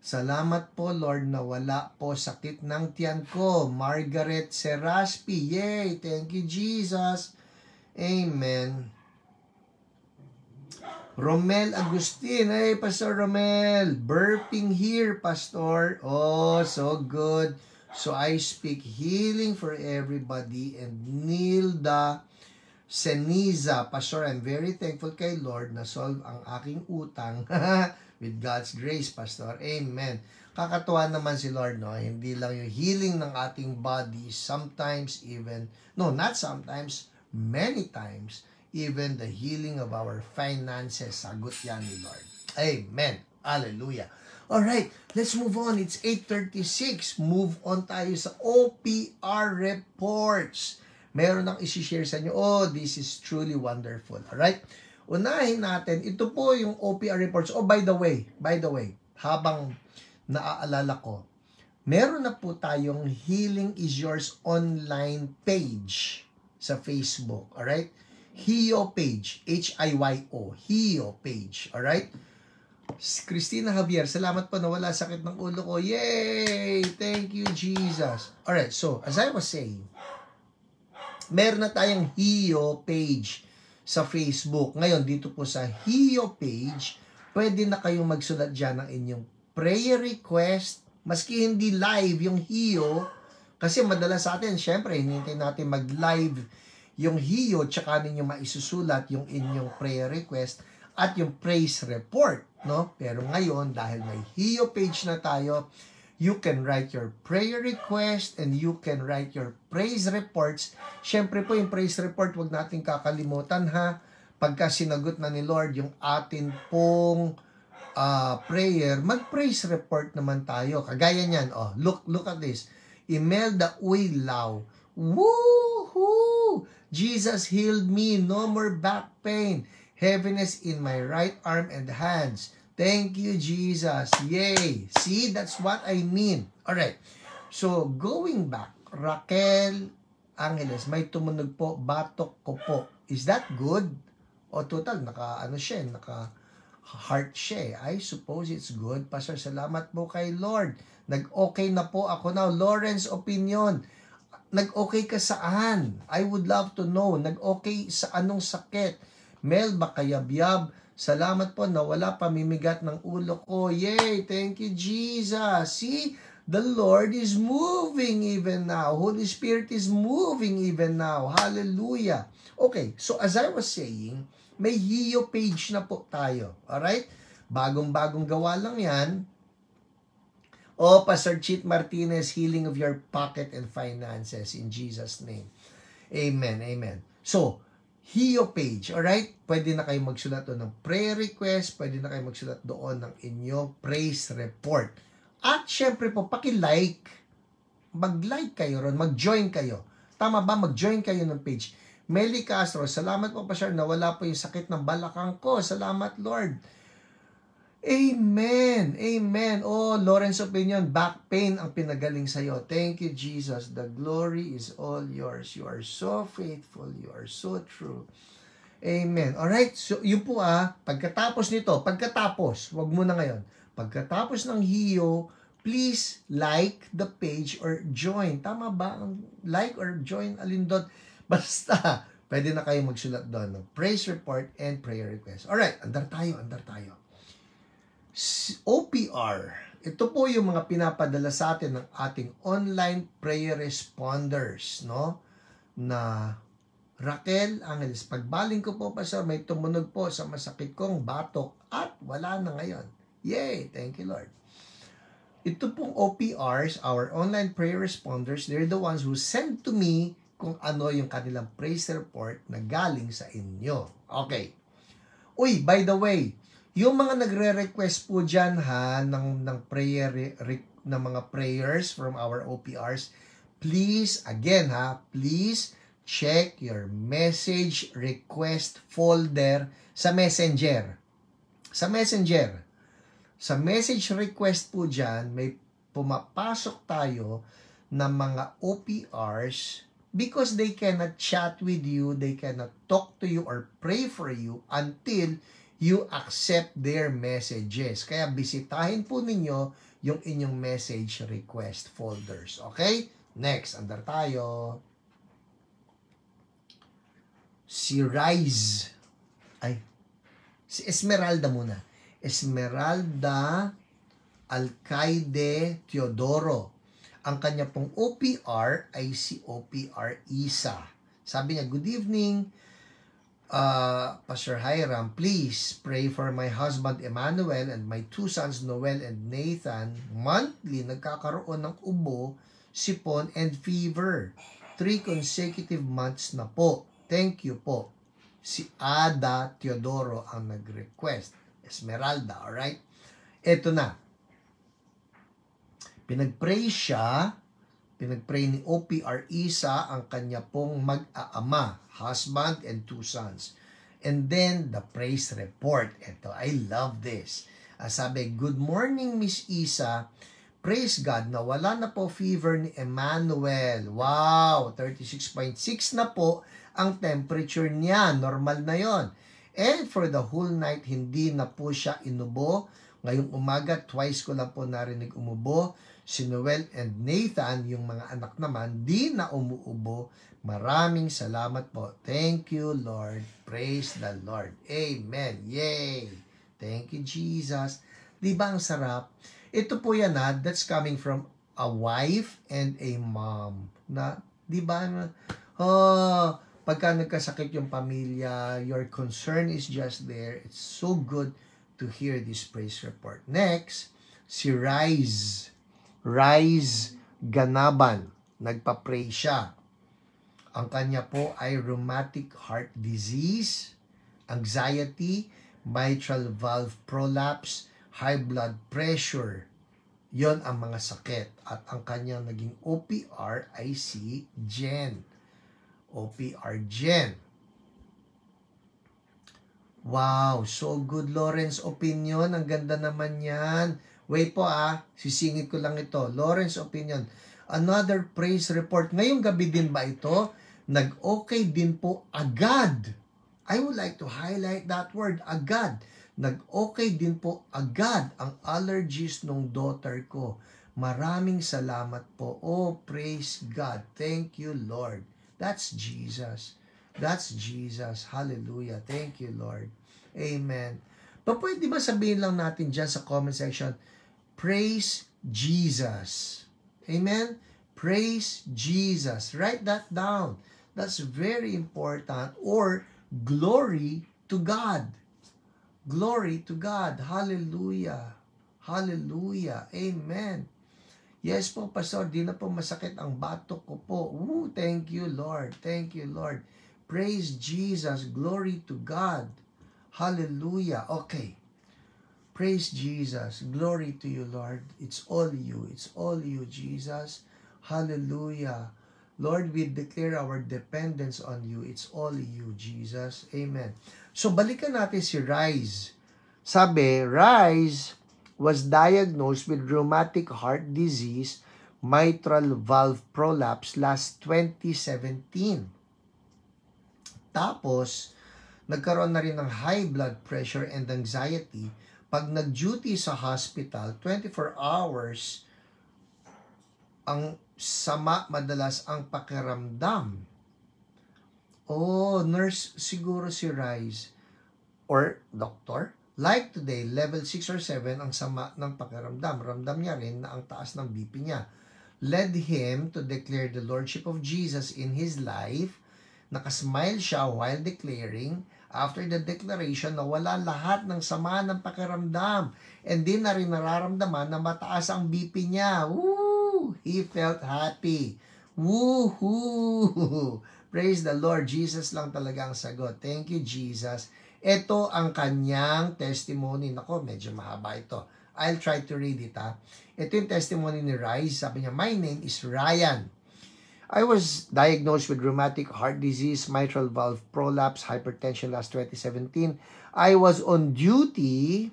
Salamat po, Lord, na wala po sakit ng tiyan ko. Margaret Seraspi. Yay! Thank you, Jesus. Amen. Romel Agustin. Hey, Pastor Romel. Burping here, Pastor. Oh, so good. So I speak healing for everybody. And Nilda Seniza. Pastor, I'm very thankful kay Lord na solve ang aking utang with God's grace, Pastor. Amen. Kakatuwa naman si Lord, no? Hindi lang yung healing ng ating body, sometimes even, no, not sometimes, many times, even the healing of our finances. Sagot yan ni Lord. Amen. Hallelujah. Alright, let's move on. It's 8:36. Move on tayo sa OPR reports. Meron nang isi-share sa inyo. Oh, this is truly wonderful. Alright? Unahin natin, ito po yung OPR reports. Oh, by the way, habang naaalala ko, meron na po tayong Healing is Yours online page sa Facebook. Alright? HIYO page. HIYO. HIYO page. Alright? Christina Javier, salamat po na wala sakit ng ulo ko. Yay! Thank you, Jesus. Alright, so, as I was saying, meron na tayong HIYO page sa Facebook. Ngayon, dito po sa HIYO page, pwede na kayong magsulat dyan ng inyong prayer request. Maski hindi live yung HIYO, kasi madalas sa atin, syempre, hinintay natin mag-live yung HIYO, tsaka ninyo maisusulat yung inyong prayer request at yung praise report, no? Pero ngayon, dahil may HIYO page na tayo, you can write your prayer request and you can write your praise reports. Syempre po, yung praise report, wag natin kakalimutan, ha? Pagka sinagot na ni Lord yung atin pong prayer, mag-praise report naman tayo. Kagaya niyan, oh, look at this. Imelda Uylao. Woohoo! Jesus healed me. No more back pain. Heaviness in my right arm and hands. Thank you, Jesus. Yay. See, that's what I mean. Alright. So, going back, Raquel Angeles, may tumunog po, batok ko po. Is that good? O total, naka-heart siya. I suppose it's good. Pastor, salamat po kay Lord. Nag-okay na po ako now. Lawrence opinion. Nag-okay ka saan? I would love to know. Nag-okay sa anong sakit? Mel Bakayabyab, salamat po na wala pamimigat ng ulo ko. Yay! Thank you, Jesus. See, the Lord is moving even now. Holy Spirit is moving even now. Hallelujah. Okay, so as I was saying, may HIYO page na po tayo. Alright? Bagong-bagong gawa lang yan. Oh, Pastor Chit Martinez, healing of your pocket and finances in Jesus' name. Amen, amen. So, HIYO page, alright? Pwede na kayo magsulat doon ng prayer request, pwede na kayo magsulat doon ng inyong praise report. At syempre po, paki-like, mag-like kayo ron, mag-join kayo. Tama ba? Mag-join kayo ng page. Meli Castro, salamat po, Pastor, na wala po yung sakit ng balakang ko. Salamat, Lord. Amen. Amen. Oh, Lawrence opinion, back pain ang pinagaling sa'yo. Thank you, Jesus. The glory is all yours. You are so faithful. You are so true. Amen. Alright, so yun po pagkatapos nito, wag mo na ngayon. Pagkatapos ng HIYO, please like the page or join. Tama ba? Like or join, alin doon? Basta, pwede na kayo magsulat doon ng praise report and prayer request. Alright, andar tayo. OPR. Ito po yung mga pinapadala sa atin ng ating online prayer responders, no? Na Raquel Angeles, pagbaling ko po, Pastor, may tumunog po sa masakit kong batok at wala na ngayon. Yay! Thank you, Lord. Ito pong OPRs, our online prayer responders, they're the ones who send to me kung ano yung kanilang praise report na galing sa inyo. Okay. Uy, by the way, yung mga nagre-request po dyan ng prayer, ng mga prayers from our OPRs, please, again please check your message request folder sa Messenger. Sa message request po dyan, may pumapasok tayo ng mga OPRs Because they cannot chat with you, they cannot talk to you or pray for you until you accept their messages. Kaya bisitahin po ninyo yung inyong message request folders. Okay? Next, andar tayo. Si Rise. Si Esmeralda muna. Esmeralda Alcaide Teodoro. Ang kanya pong OPR ay si OPR Isa. Sabi niya, good evening, Pastor Hiram, please pray for my husband Emmanuel and my two sons Noel and Nathan. Monthly, nagkakaroon ng ubo, sipon, and fever. 3 consecutive months na po. Thank you po. Si Ada Teodoro ang nag-request. Esmeralda, alright? Ito na. Pinag-pray siya, pinag-pray ni OPR Isa ang kanya pong mag-aama, husband and 2 sons. And then, the praise report. Ito, I love this. Sabi, good morning, Miss Isa. Praise God na wala na po fever ni Emmanuel. Wow, 36.6 na po ang temperature niya. Normal na yon. And for the whole night, hindi na po siya inubo. Ngayong umaga, twice ko lang po narinig umubo. Si Noel and Nathan, yung mga anak naman, di na umuubo. Maraming salamat po. Thank you, Lord. Praise the Lord. Amen. Yay! Thank you, Jesus. Di ba ang sarap? Ito po yan that's coming from a wife and a mom. Na, di ba? Pagka nagkasakit yung pamilya, your concern is just there. It's so good to hear this praise report. Next, si Rise Ganaban. Nagpa-pray siya. Ang kanya po ay rheumatic heart disease, anxiety, mitral valve prolapse, high blood pressure. Yon ang mga sakit. At ang kanyang naging OPR ay si Jen. OPR Jen. Wow, so good, Lawrence opinion. Ang ganda naman yan. Wait po sisingit ko lang ito. Lawrence opinion. Another praise report. Ngayong gabi din ba ito? Nag-okay din po agad. I would like to highlight that word, agad. Nag-okay din po agad ang allergies ng daughter ko. Maraming salamat po. Oh, praise God. Thank you, Lord. That's Jesus. That's Jesus. Hallelujah. Thank you, Lord. Amen. Pero pwede ba sabihin lang natin dyan sa comment section, praise Jesus. Amen? Praise Jesus. Write that down. That's very important. Or, glory to God. Glory to God. Hallelujah. Hallelujah. Amen. Yes po, Pastor, di na po masakit ang batok ko po. Ooh, thank you, Lord. Thank you, Lord. Praise Jesus. Glory to God. Hallelujah. Okay. Praise Jesus. Glory to you, Lord. It's all you. It's all you, Jesus. Hallelujah. Lord, we declare our dependence on you. It's all you, Jesus. Amen. So, balikan natin si Rise. Sabi, Rise was diagnosed with rheumatic heart disease, mitral valve prolapse last 2017. Tapos, nagkaroon na rin ng high blood pressure and anxiety. Pag nag-duty sa hospital, 24 hours, ang sama madalas ang pakiramdam. Oh, nurse siguro si Rise or doctor. Like today, level 6 or 7 ang sama ng pakiramdam. Ramdam niya rin na ang taas ng BP niya. Led him to declare the Lordship of Jesus in his life. Nakasmile siya while declaring. After the declaration, nawala lahat ng sama ng pakiramdam. And di na rin nararamdaman na mataas ang BP niya. Woo! He felt happy. Woohoo! Praise the Lord. Jesus lang talaga ang sagot. Thank you, Jesus. Ito ang kanyang testimony. Nako, medyo mahaba ito. I'll try to read it, Ito yung testimony ni Rise. Sabi niya, my name is Ryan. I was diagnosed with rheumatic heart disease, mitral valve prolapse, hypertension last 2017. I was on duty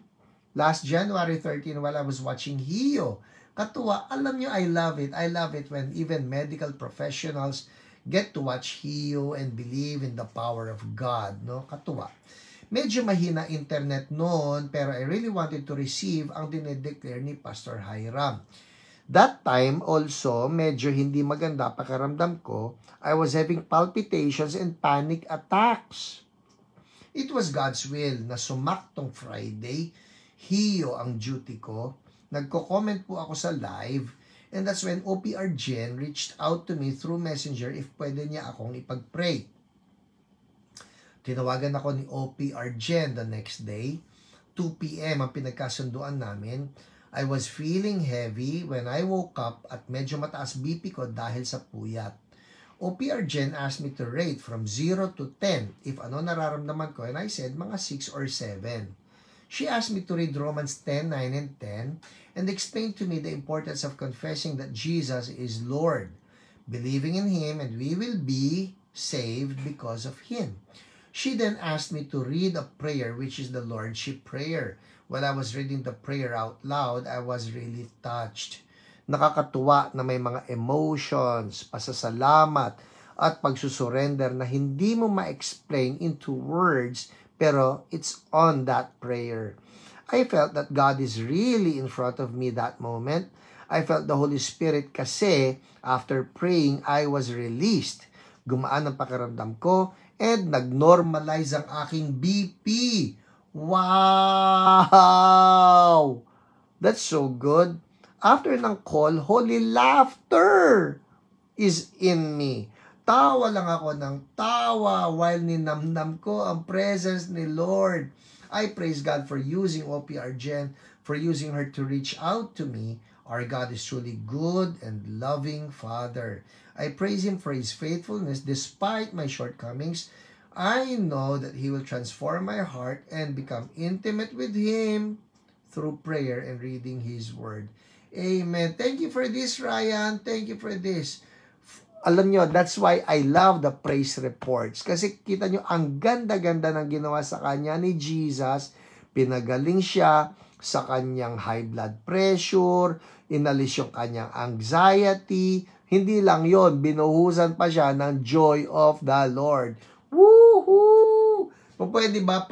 last January 13 while I was watching Hiyo. Katuwa, alam niyo, I love it. I love it when even medical professionals get to watch Hio and believe in the power of God, no? Katuwa. Medyo mahina internet noon, pero I really wanted to receive ang dinedeclare ni Pastor Hiram. That time also, medyo hindi maganda pakiramdam ko. I was having palpitations and panic attacks. It was God's will na sumaktong Friday, Hio ang duty ko. Nagko-comment po ako sa live, and that's when OPR Jen reached out to me through Messenger if pwede niya akong ipag-pray. Tinawagan ako ni OPR Jen the next day. 2 p.m. ang pinagkasunduan namin. I was feeling heavy when I woke up at medyo mataas BP ko dahil sa puyat. OPR Jen asked me to rate from 0 to 10 if ano nararamdaman ko, and I said mga 6 or 7. She asked me to read Romans 10, 9, and 10 and explained to me the importance of confessing that Jesus is Lord, believing in Him, and we will be saved because of Him. She then asked me to read a prayer, which is the Lordship Prayer. While I was reading the prayer out loud, I was really touched. Nakakatuwa na may mga emotions, pasasalamat, at pagsusurrender na hindi mo ma-explain into words, pero it's on that prayer. I felt that God is really in front of me that moment. I felt the Holy Spirit kasi after praying, I was released. Gumaan ang pakiramdam ko and nag-normalize ang aking BP. Wow! That's so good. After ng call, holy laughter is in me. Tawa lang ako ng tawa while ninamnam ko ang presence ni Lord. I praise God for using OPR Jen, for using her to reach out to me. Our God is truly good and loving Father. I praise Him for His faithfulness despite my shortcomings. I know that He will transform my heart and become intimate with Him through prayer and reading His Word. Amen. Thank you for this, Ryan. Thank you for this. Alam nyo, that's why I love the praise reports. Kasi kita nyo, ang ganda-ganda ng ginawa sa kanya ni Jesus. Pinagaling siya sa kanyang high blood pressure, inalis yung kanyang anxiety. Hindi lang yon, binuhusan pa siya ng joy of the Lord. Woohoo! Kung pwede ba,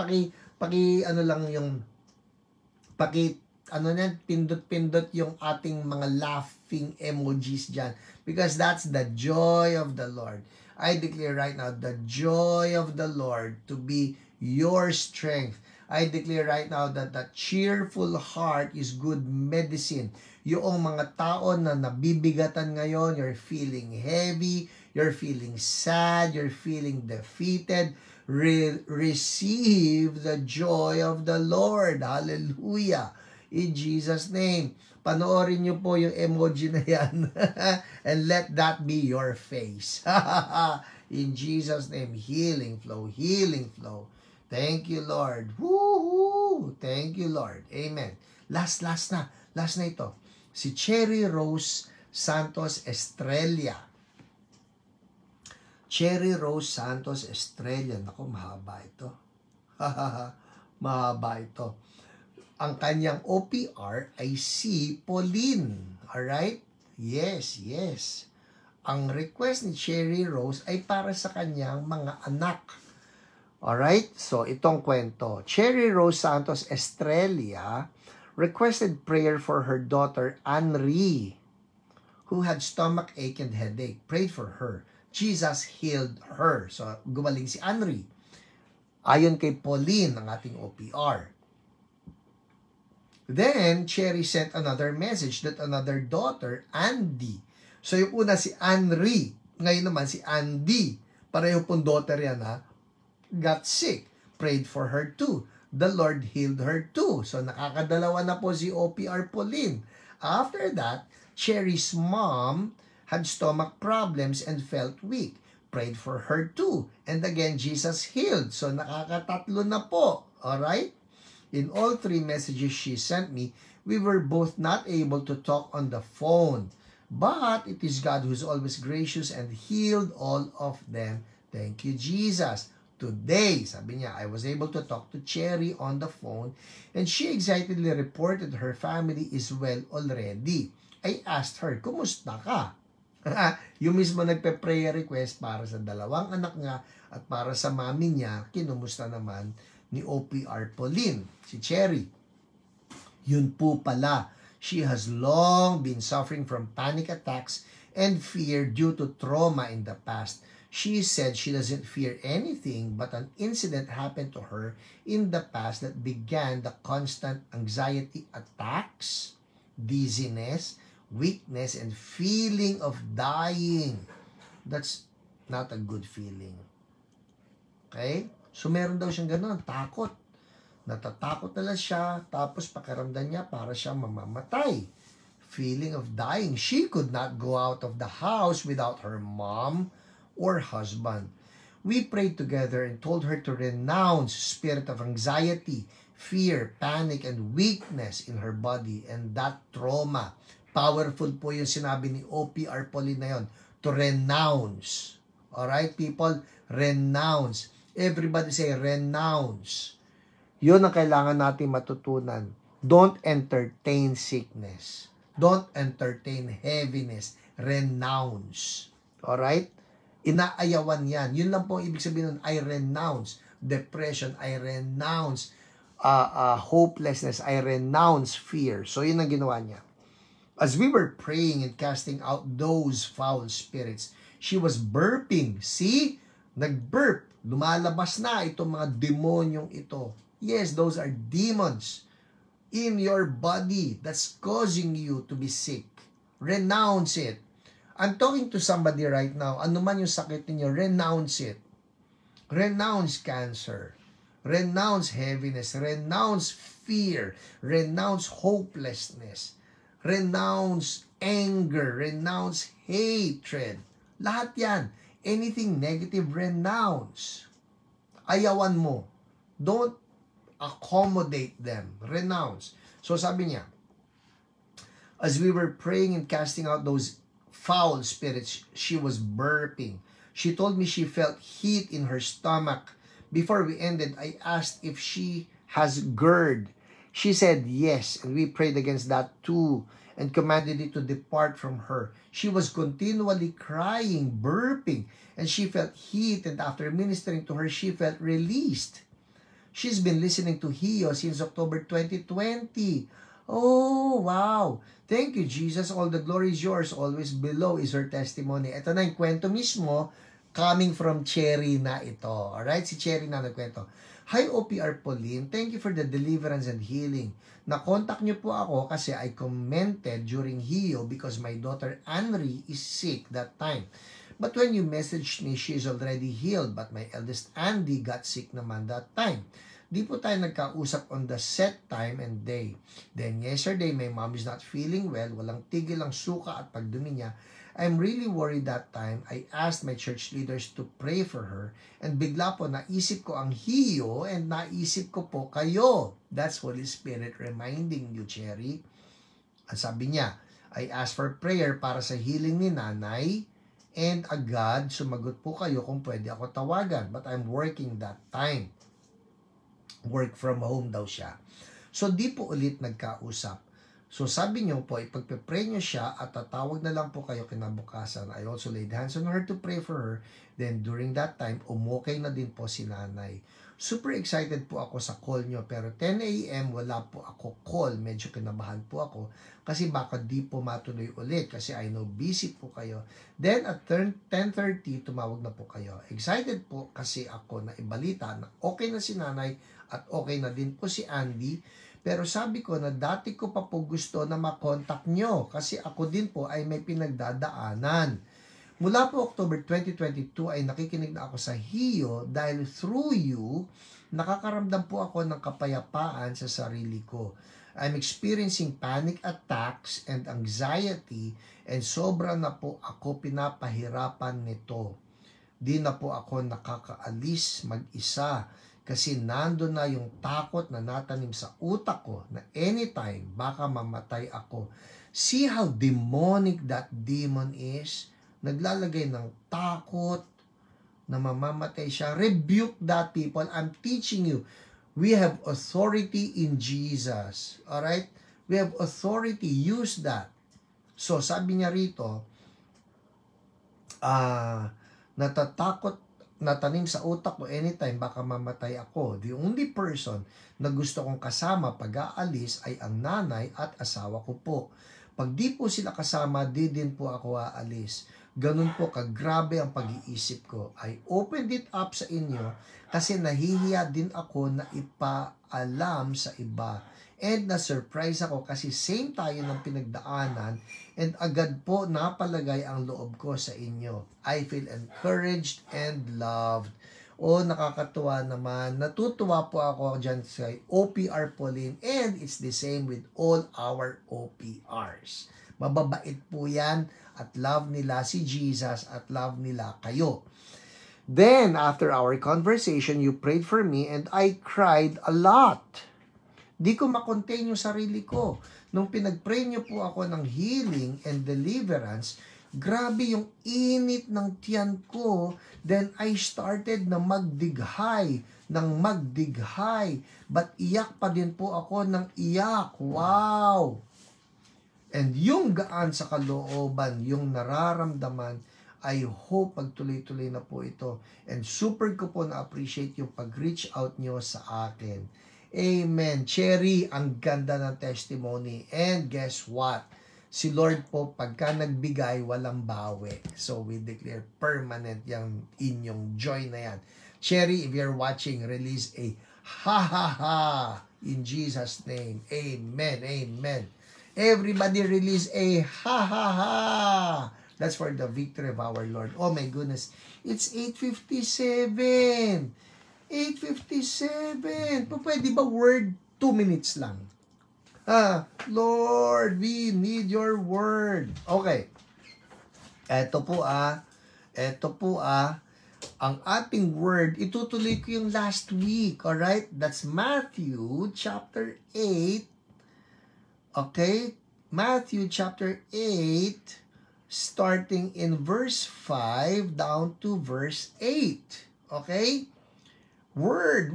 pindot-pindot yung ating mga laughing emojis dyan. Because that's the joy of the Lord. I declare right now, the joy of the Lord to be your strength. I declare right now that the cheerful heart is good medicine. Yung mga tao na nabibigatan ngayon, you're feeling heavy, you're feeling sad, you're feeling defeated, receive the joy of the Lord. Hallelujah. In Jesus' name. Panoorin niyo po yung emoji na yan. And let that be your face. In Jesus' name, healing flow, healing flow. Thank you, Lord. Woohoo! Thank you, Lord. Amen. Last na ito. Si Cherry Rose Santos Estrella. Cherry Rose Santos Estrella. Naku, mahaba ito. Mahaba ito. Ang kanyang OPR ay si Pauline. Alright? Yes. Ang request ni Cherry Rose ay para sa kanyang mga anak. Alright? So, itong kwento. Cherry Rose Santos Estrella requested prayer for her daughter, Anri, who had stomach ache and headache. Prayed for her. Jesus healed her. So, gumaling si Anri. Ayon kay Pauline, ang ating OPR. Then, Cherry sent another message that another daughter, Andy. So, yung una si Anri. Ngayon naman si Andy. Pareho pong daughter yan, ha? Got sick. Prayed for her too. The Lord healed her too. So, nakakadalawa na po si OPR Pauline. After that, Cherry's mom had stomach problems and felt weak. Prayed for her too. And again, Jesus healed. So, nakakatatlo na po. Alright? In all 3 messages she sent me, we were both not able to talk on the phone. But it is God who is always gracious and healed all of them. Thank you, Jesus. Today, sabi niya, I was able to talk to Cherry on the phone and she excitedly reported her family is well already. I asked her, kumusta ka? Yung mismo nagpe-prayer request para sa dalawang anak niya at para sa mami niya, kinumusta naman ni OPR Pauline, si Cherry. Yun po pala, she has long been suffering from panic attacks and fear due to trauma in the past. She said she doesn't fear anything, but an incident happened to her in the past that began the constant anxiety attacks, dizziness, weakness, and feeling of dying. That's not a good feeling. Okay? So meron daw siyang ganun, takot. Natatakot na lang siya, tapos pakiramdam niya para siyang mamamatay. Feeling of dying. She could not go out of the house without her mom or husband. We prayed together and told her to renounce spirit of anxiety, fear, panic, and weakness in her body and that trauma. Powerful po yung sinabi ni OPR Pauline na yun, to renounce. Alright, people? Renounce. Everybody say, renounce. Yun ang kailangan natin matutunan. Don't entertain sickness. Don't entertain heaviness. Renounce. Alright? Inaayawan yan. Yun lang po ang ibig sabihin nun. I renounce depression. I renounce hopelessness. I renounce fear. So yun ang ginawa niya. As we were praying and casting out those foul spirits, she was burping. See? Nag-burp. Lumalabas na itong mga demonyong ito. Yes, those are demons in your body that's causing you to be sick. Renounce it. I'm talking to somebody right now. Ano man yung sakit niyo, renounce it. Renounce cancer. Renounce heaviness. Renounce fear. Renounce hopelessness. Renounce anger. Renounce hatred. Lahat yan. Anything negative, renounce. Ayawan mo. Don't accommodate them. Renounce. So sabi niya, as we were praying and casting out those foul spirits, she was burping. She told me she felt heat in her stomach. Before we ended, I asked if she has GERD. She said yes, and we prayed against that too and commanded it to depart from her. She was continually crying, burping, and she felt heat, and after ministering to her, she felt released. She's been listening to Hio since October 2020. Oh, wow. Thank you, Jesus. All the glory is yours. Always below is her testimony. Ito na yung kwento mismo coming from Cherry na ito. Alright? Si Cherry na nagkwento. Hi, OPR Pauline. Thank you for the deliverance and healing. Na-contact niyo po ako kasi I commented during Hio because my daughter Anri is sick that time. But when you messaged me, she is already healed. But my eldest Andy got sick naman that time. Di po tayo nagkausap on the set time and day. Then yesterday, my mom is not feeling well. Walang tigil ang suka at pagdumi niya. I'm really worried that time. I asked my church leaders to pray for her. And bigla po naisip ko ang Hio and naisip ko po kayo. That's Holy Spirit reminding you, Cherry. Ang sabi niya, I asked for prayer para sa healing ni nanay. And agad, sumagot po kayo kung pwede ako tawagan. But I'm working that time. Work from home daw siya. So, di po ulit nagkausap. So, sabi niyo po, ipagpe-pray niyo siya at tatawag na lang po kayo kinabukasan. I also laid hands on her to pray for her. Then, during that time, umukay na din po si nanay. Super excited po ako sa call niyo. Pero 10 a.m. wala po ako call. Medyo kinabahan po ako. Kasi baka di po matuloy ulit. Kasi I know busy po kayo. Then, at 10:30, tumawag na po kayo. Excited po kasi ako na ibalita na okay na si nanay at okay na din po si Andy. Pero sabi ko na dati ko pa po gusto na makontak nyo kasi ako din po ay may pinagdadaanan. Mula po October 2022 ay nakikinig na ako sa Hio dahil through you, nakakaramdam po ako ng kapayapaan sa sarili ko. I'm experiencing panic attacks and anxiety and sobra na po ako pinapahirapan nito. Di na po ako nakakaalis mag-isa. Kasi nando na yung takot na natanim sa utak ko na anytime baka mamatay ako. See how demonic that demon is? Naglalagay ng takot na mamamatay siya. Rebuke that, people. I'm teaching you. We have authority in Jesus. Alright? We have authority. Use that. So, sabi niya rito, natatakot na tanim sa utak ko anytime baka mamatay ako. The only person na gusto kong kasama pag aalis ay ang nanay at asawa ko po. Pag di po sila kasama, di din po ako aalis. Ganun po kagrabe ang pag-iisip ko. I opened it up sa inyo kasi nahihiya din ako na ipaalam sa iba. And na-surprise ako kasi same tayo ng pinagdaanan and agad po napalagay ang loob ko sa inyo. I feel encouraged and loved. O nakakatuwa naman. Natutuwa po ako dyan sa OPR Pauline and it's the same with all our OPRs. Mababait po yan at love nila si Jesus at love nila kayo. Then, after our conversation, you prayed for me and I cried a lot. Di ko makontain yung sarili ko. Nung pinag-pray niyo po ako ng healing and deliverance, grabe yung init ng tiyan ko. Then I started na magdighay, But iyak pa din po ako ng iyak. Wow! And yung gaan sa kalooban, yung nararamdaman, I hope magtuloy-tuloy na po ito. And super ko po na-appreciate yung pag-reach out nyo sa akin. Amen. Cherry, ang ganda ng testimony. And guess what? Si Lord po, pagka nagbigay, walang bawi. So we declare permanent yung inyong joy na yan. Cherry, if you're watching, release a ha-ha-ha in Jesus' name. Amen. Amen. Everybody release a ha-ha-ha. That's for the victory of our Lord. Oh my goodness. It's 8:57. 8:57. Pwede ba word 2 minutes lang? Lord, we need your word. Okay. Ito po ang ating word. Itutuloy ko yung last week. Alright? That's Matthew chapter 8. Okay? Matthew chapter 8, starting in verse 5 down to verse 8. Okay? Word.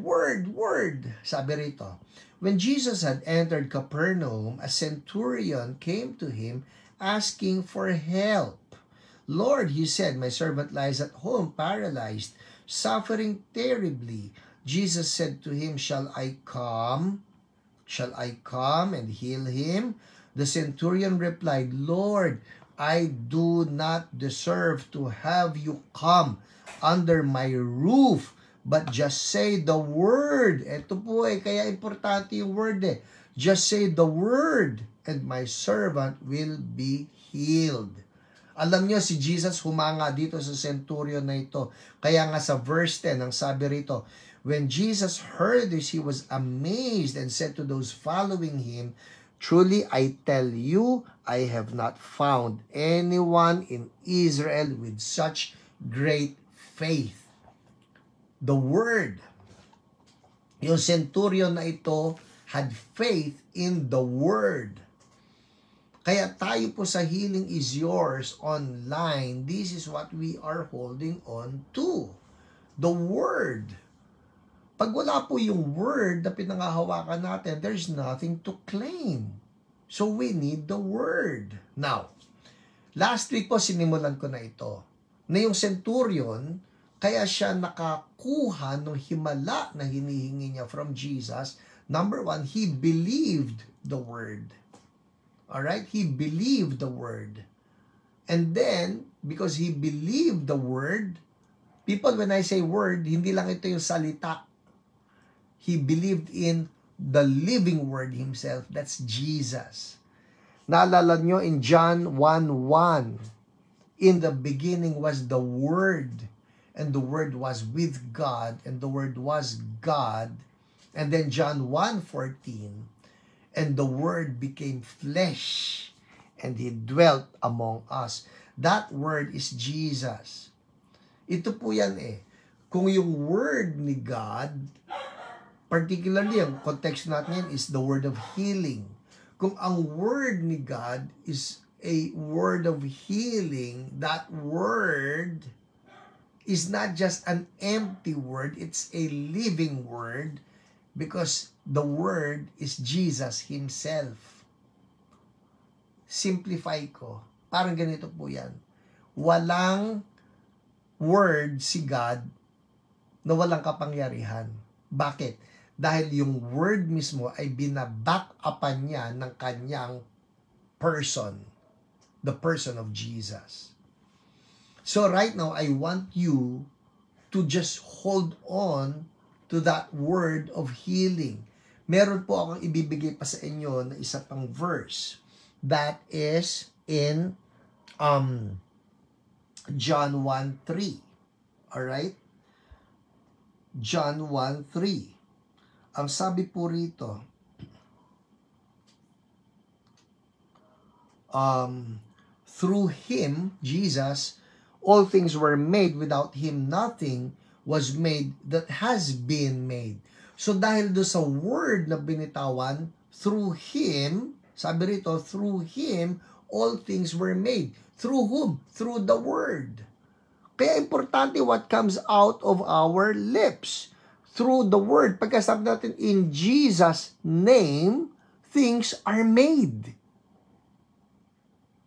Sabi rito, when Jesus had entered Capernaum, a centurion came to him asking for help. Lord, he said, my servant lies at home, paralyzed, suffering terribly. Jesus said to him, Shall I come and heal him? The centurion replied, Lord, I do not deserve to have you come under my roof, but just say the word. Ito po kaya importante yung word Just say the word, and my servant will be healed. Alam niyo, si Jesus humanga dito sa centurion na ito. Kaya nga sa verse 10, ang sabi rito, when Jesus heard this, he was amazed and said to those following him, Truly, I tell you, I have not found anyone in Israel with such great faith. The word. Yung centurion na ito had faith in the word. Kaya tayo po sa Healing is Yours online, this is what we are holding on to. The word. Pag wala po yung word na pinangahawakan natin, there's nothing to claim. So we need the word. Now, last week po sinimulan ko na ito. Na yung centurion, kaya siya nakakuha ng himala na hinihingi niya from Jesus. Number one, he believed the word. Alright? He believed the word. And then, because he believed the word, people, when I say word, hindi lang ito yung salita. He believed in the living word himself. That's Jesus. Naalala nyo in John 1:1, in the beginning was the Word, and the Word was with God, and the Word was God. And then John 1:14, and the Word became flesh, and He dwelt among us. That Word is Jesus. Ito po yan Kung yung Word ni God, particularly, ang context natin yan is the word of healing. Kung ang word ni God is a word of healing, that word is not just an empty word, it's a living word because the word is Jesus Himself. Simplify ko. Parang ganito po yan. Walang word si God na walang kapangyarihan. Bakit? Dahil yung word mismo ay binaback upan niya ng kanyang person, the person of Jesus. So right now, I want you to just hold on to that word of healing. Meron po akong ibibigay pa sa inyo na isa pang verse. That is in John 1:3. Alright? John 1:3. Ang sabi po rito, through Him, Jesus, all things were made. Without Him, nothing was made that has been made. So dahil do sa word na binitawan, through Him, sabi rito, through Him, all things were made. Through whom? Through the word. Kaya importante what comes out of our lips. Through the word. Pagkasabi natin, in Jesus' name, things are made.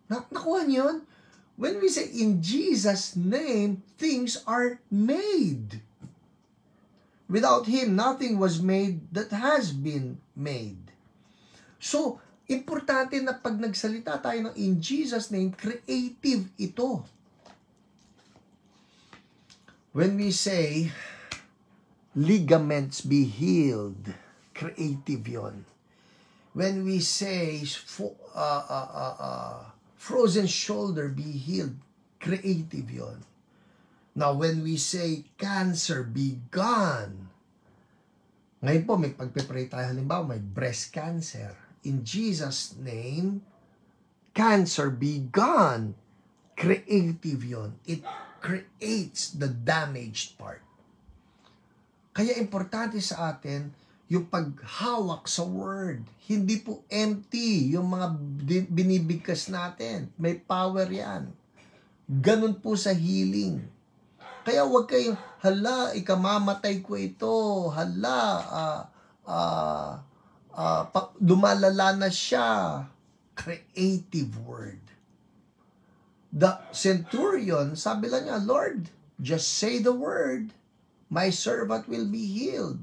Nakuha niyo yun? When we say, in Jesus' name, things are made. Without Him, nothing was made that has been made. So, importante na pag nagsalita tayo ng in Jesus' name, creative ito. When we say, ligaments be healed, creative yon. When we say, frozen shoulder be healed, creative yon. Now, when we say, cancer be gone, ngayon po, may pagpipray tayo, halimbawa, may breast cancer. In Jesus' name, cancer be gone. Creative yon. It creates the damaged part. Kaya importante sa atin yung paghawak sa word. Hindi po empty yung mga binibigkas natin. May power yan. Ganun po sa healing. Kaya huwag kayong, hala, ikamamatay ko ito. Hala, dumalala na siya. Creative word. The centurion, sabi lang niya, Lord, just say the word. My servant will be healed.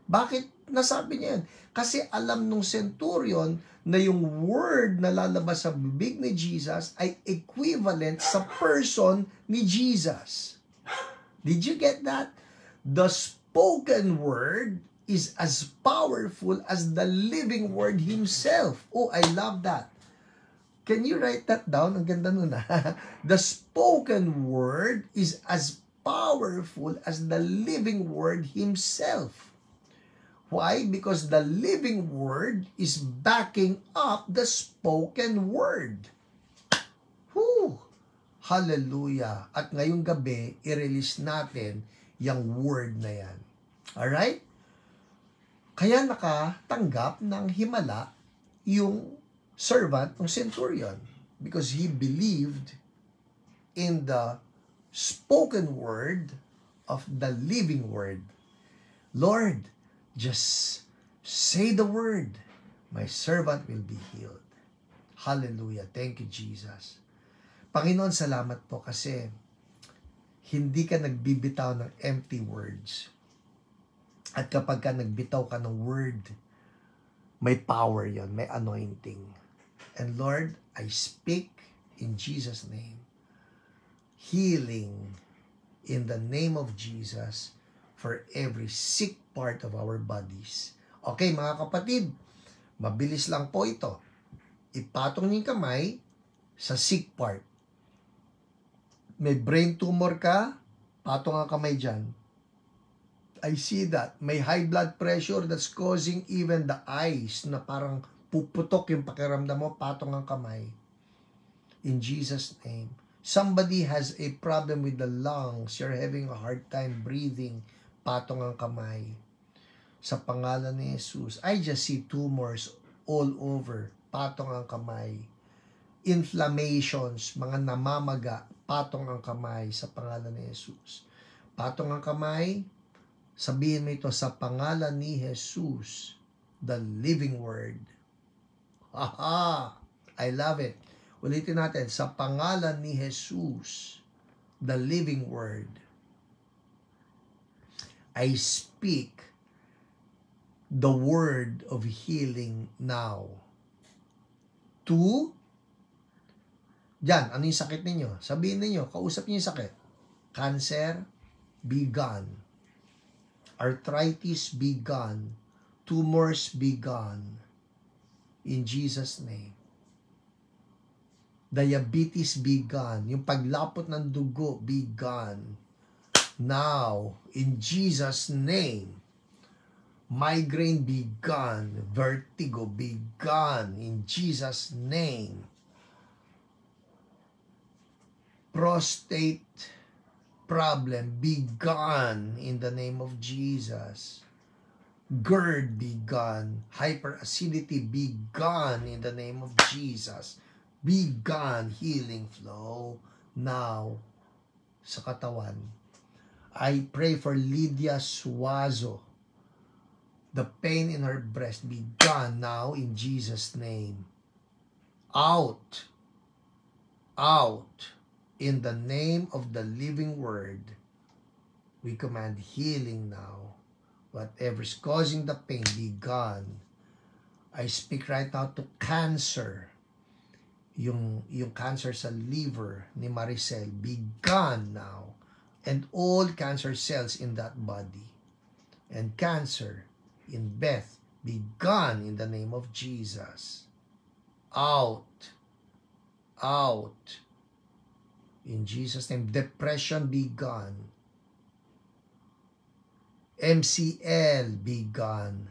Bakit nasabi niya yan? Kasi alam nung centurion na yung word na lalabas sa bibig ni Jesus ay equivalent sa person ni Jesus. Did you get that? The spoken word is as powerful as the living word himself. Oh, I love that. Can you write that down? Ang ganda nun. The spoken word is as powerful as the living word himself. Why? Because the living word is backing up the spoken word. Whew! Hallelujah! At ngayong gabi, i-release natin yung word na yan. Alright? Kaya nakatanggap ng himala yung servant ng centurion because he believed in the spoken word of the living word. Lord, just say the word. My servant will be healed. Hallelujah. Thank you, Jesus. Panginoon, salamat po kasi hindi ka nagbibitaw ng empty words. At kapag ka nagbitaw ka ng word, may power yon, may anointing. And Lord, I speak in Jesus' name. Healing in the name of Jesus for every sick part of our bodies. Okay, mga kapatid, mabilis lang po ito. Ipatong niyo yung kamay sa sick part. May brain tumor ka, patong ang kamay dyan. I see that. May high blood pressure that's causing even the eyes na parang puputok yung pakiramdam mo, patong ang kamay. In Jesus' name. Somebody has a problem with the lungs. You're having a hard time breathing. Patong ang kamay. Sa pangalan ni Jesus. I just see tumors all over. Patong ang kamay. Inflammations, mga namamaga. Patong ang kamay sa pangalan ni Jesus. Patong ang kamay. Sabihin mo ito sa pangalan ni Jesus. The living word. Aha! I love it. Ulitin natin, sa pangalan ni Jesus, the living word. I speak the word of healing now. To, ano yung sakit ninyo? Sabihin ninyo, kausap niyo yung sakit. Cancer, be gone. Arthritis, be gone. Tumors, be gone. In Jesus' name. Diabetes, be gone. Yung paglapot ng dugo, be gone. Now, in Jesus' name. Migraine, be gone. Vertigo, be gone. In Jesus' name. Prostate problem, be gone. In the name of Jesus. GERD, be gone. Hyperacidity, be gone. In the name of Jesus. Be gone. Healing flow now sa katawan. I pray for Lydia Suazo. The pain in her breast be gone now in Jesus' name. Out. Out. In the name of the living word, we command healing now. Whatever's causing the pain, be gone. I speak right now to cancer. Yung cancer sa liver ni Maricel, be gone now. And all cancer cells in that body. And cancer in Beth, be gone in the name of Jesus. Out. Out. In Jesus' name. Depression, be gone. MCL, be gone.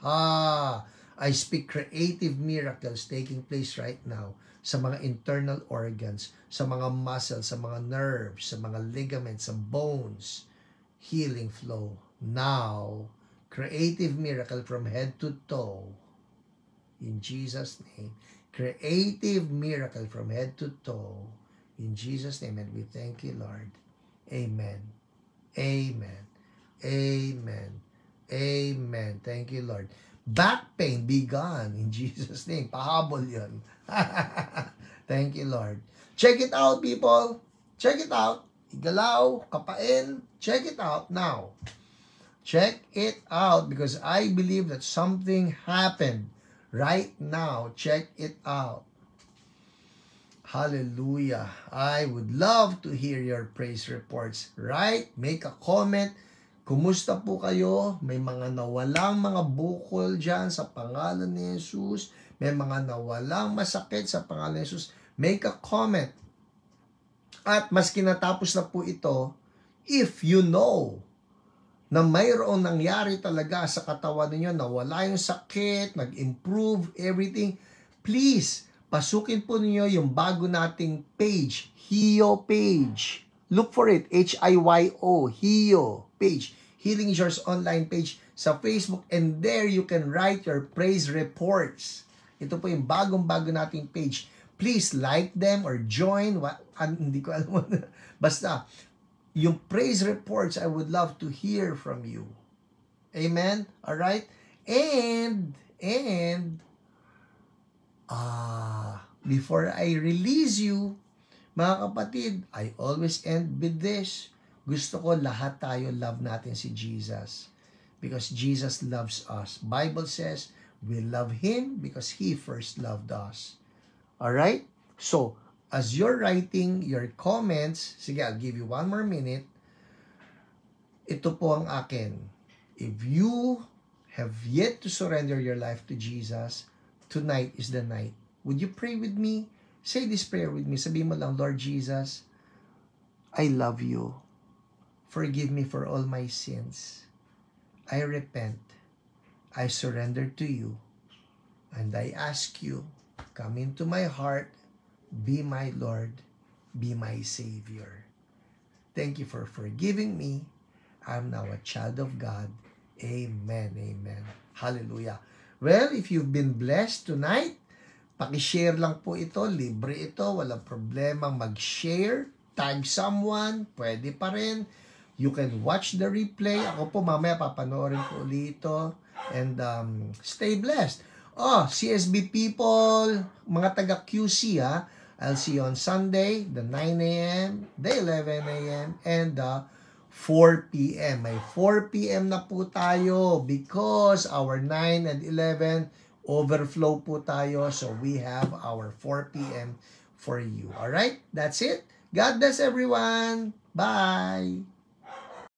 I speak creative miracles taking place right now sa mga internal organs, sa mga muscles, sa mga nerves, sa mga ligaments, sa bones. Healing flow. Now, creative miracle from head to toe. In Jesus' name. Creative miracle from head to toe. In Jesus' name, and we thank you, Lord. Amen. Amen. Amen. Amen. Thank you, Lord. Back pain, be gone. In Jesus' name. Pahabol yun. Thank you, Lord. Check it out, people. Check it out. Igalaw, kapain. Check it out now. Check it out because I believe that something happened right now. Check it out. Hallelujah. I would love to hear your praise reports. Right? Make a comment. Kumusta po kayo? May mga nawalang mga bukol dyan sa pangalan ni Jesus. May mga nawalang masakit sa pangalan ni Jesus. Make a comment. At maski natapos na po ito, if you know na mayroong nangyari talaga sa katawan ninyo, nawala yung sakit, nag-improve everything, please, pasukin po niyo yung bago nating page, HIYO page. Look for it, HIYO, HIYO page. Healing is Yours online page sa Facebook, and there you can write your praise reports. Ito po yung bagong-bago nating page. Please like them or join. Hindi ko alam. Basta, yung praise reports, I would love to hear from you. Amen? Alright? And, before I release you, mga kapatid, I always end with this. Gusto ko lahat tayo love natin si Jesus. Because Jesus loves us. Bible says, we love Him because He first loved us. Alright? So, as you're writing your comments, sige, I'll give you one more minute. Ito po ang akin. If you have yet to surrender your life to Jesus, tonight is the night. Would you pray with me? Say this prayer with me. Sabihin mo lang, Lord Jesus, I love you. Forgive me for all my sins. I repent. I surrender to you. And I ask you, come into my heart, be my Lord, be my Savior. Thank you for forgiving me. I'm now a child of God. Amen. Amen. Hallelujah. Well, if you've been blessed tonight, paki-share lang po ito. Libre ito. Walang problema mag-share. Tag someone. Pwede pa rin. You can watch the replay. Ako po mamaya papanoorin ko ulit ito. And stay blessed. CSB people, mga taga QC I'll see you on Sunday, the 9 a.m., the 11 a.m., and the 4 p.m. May 4 p.m. na po tayo because our 9 and 11 overflow po tayo. So we have our 4 p.m. for you. Alright? That's it. God bless everyone. Bye!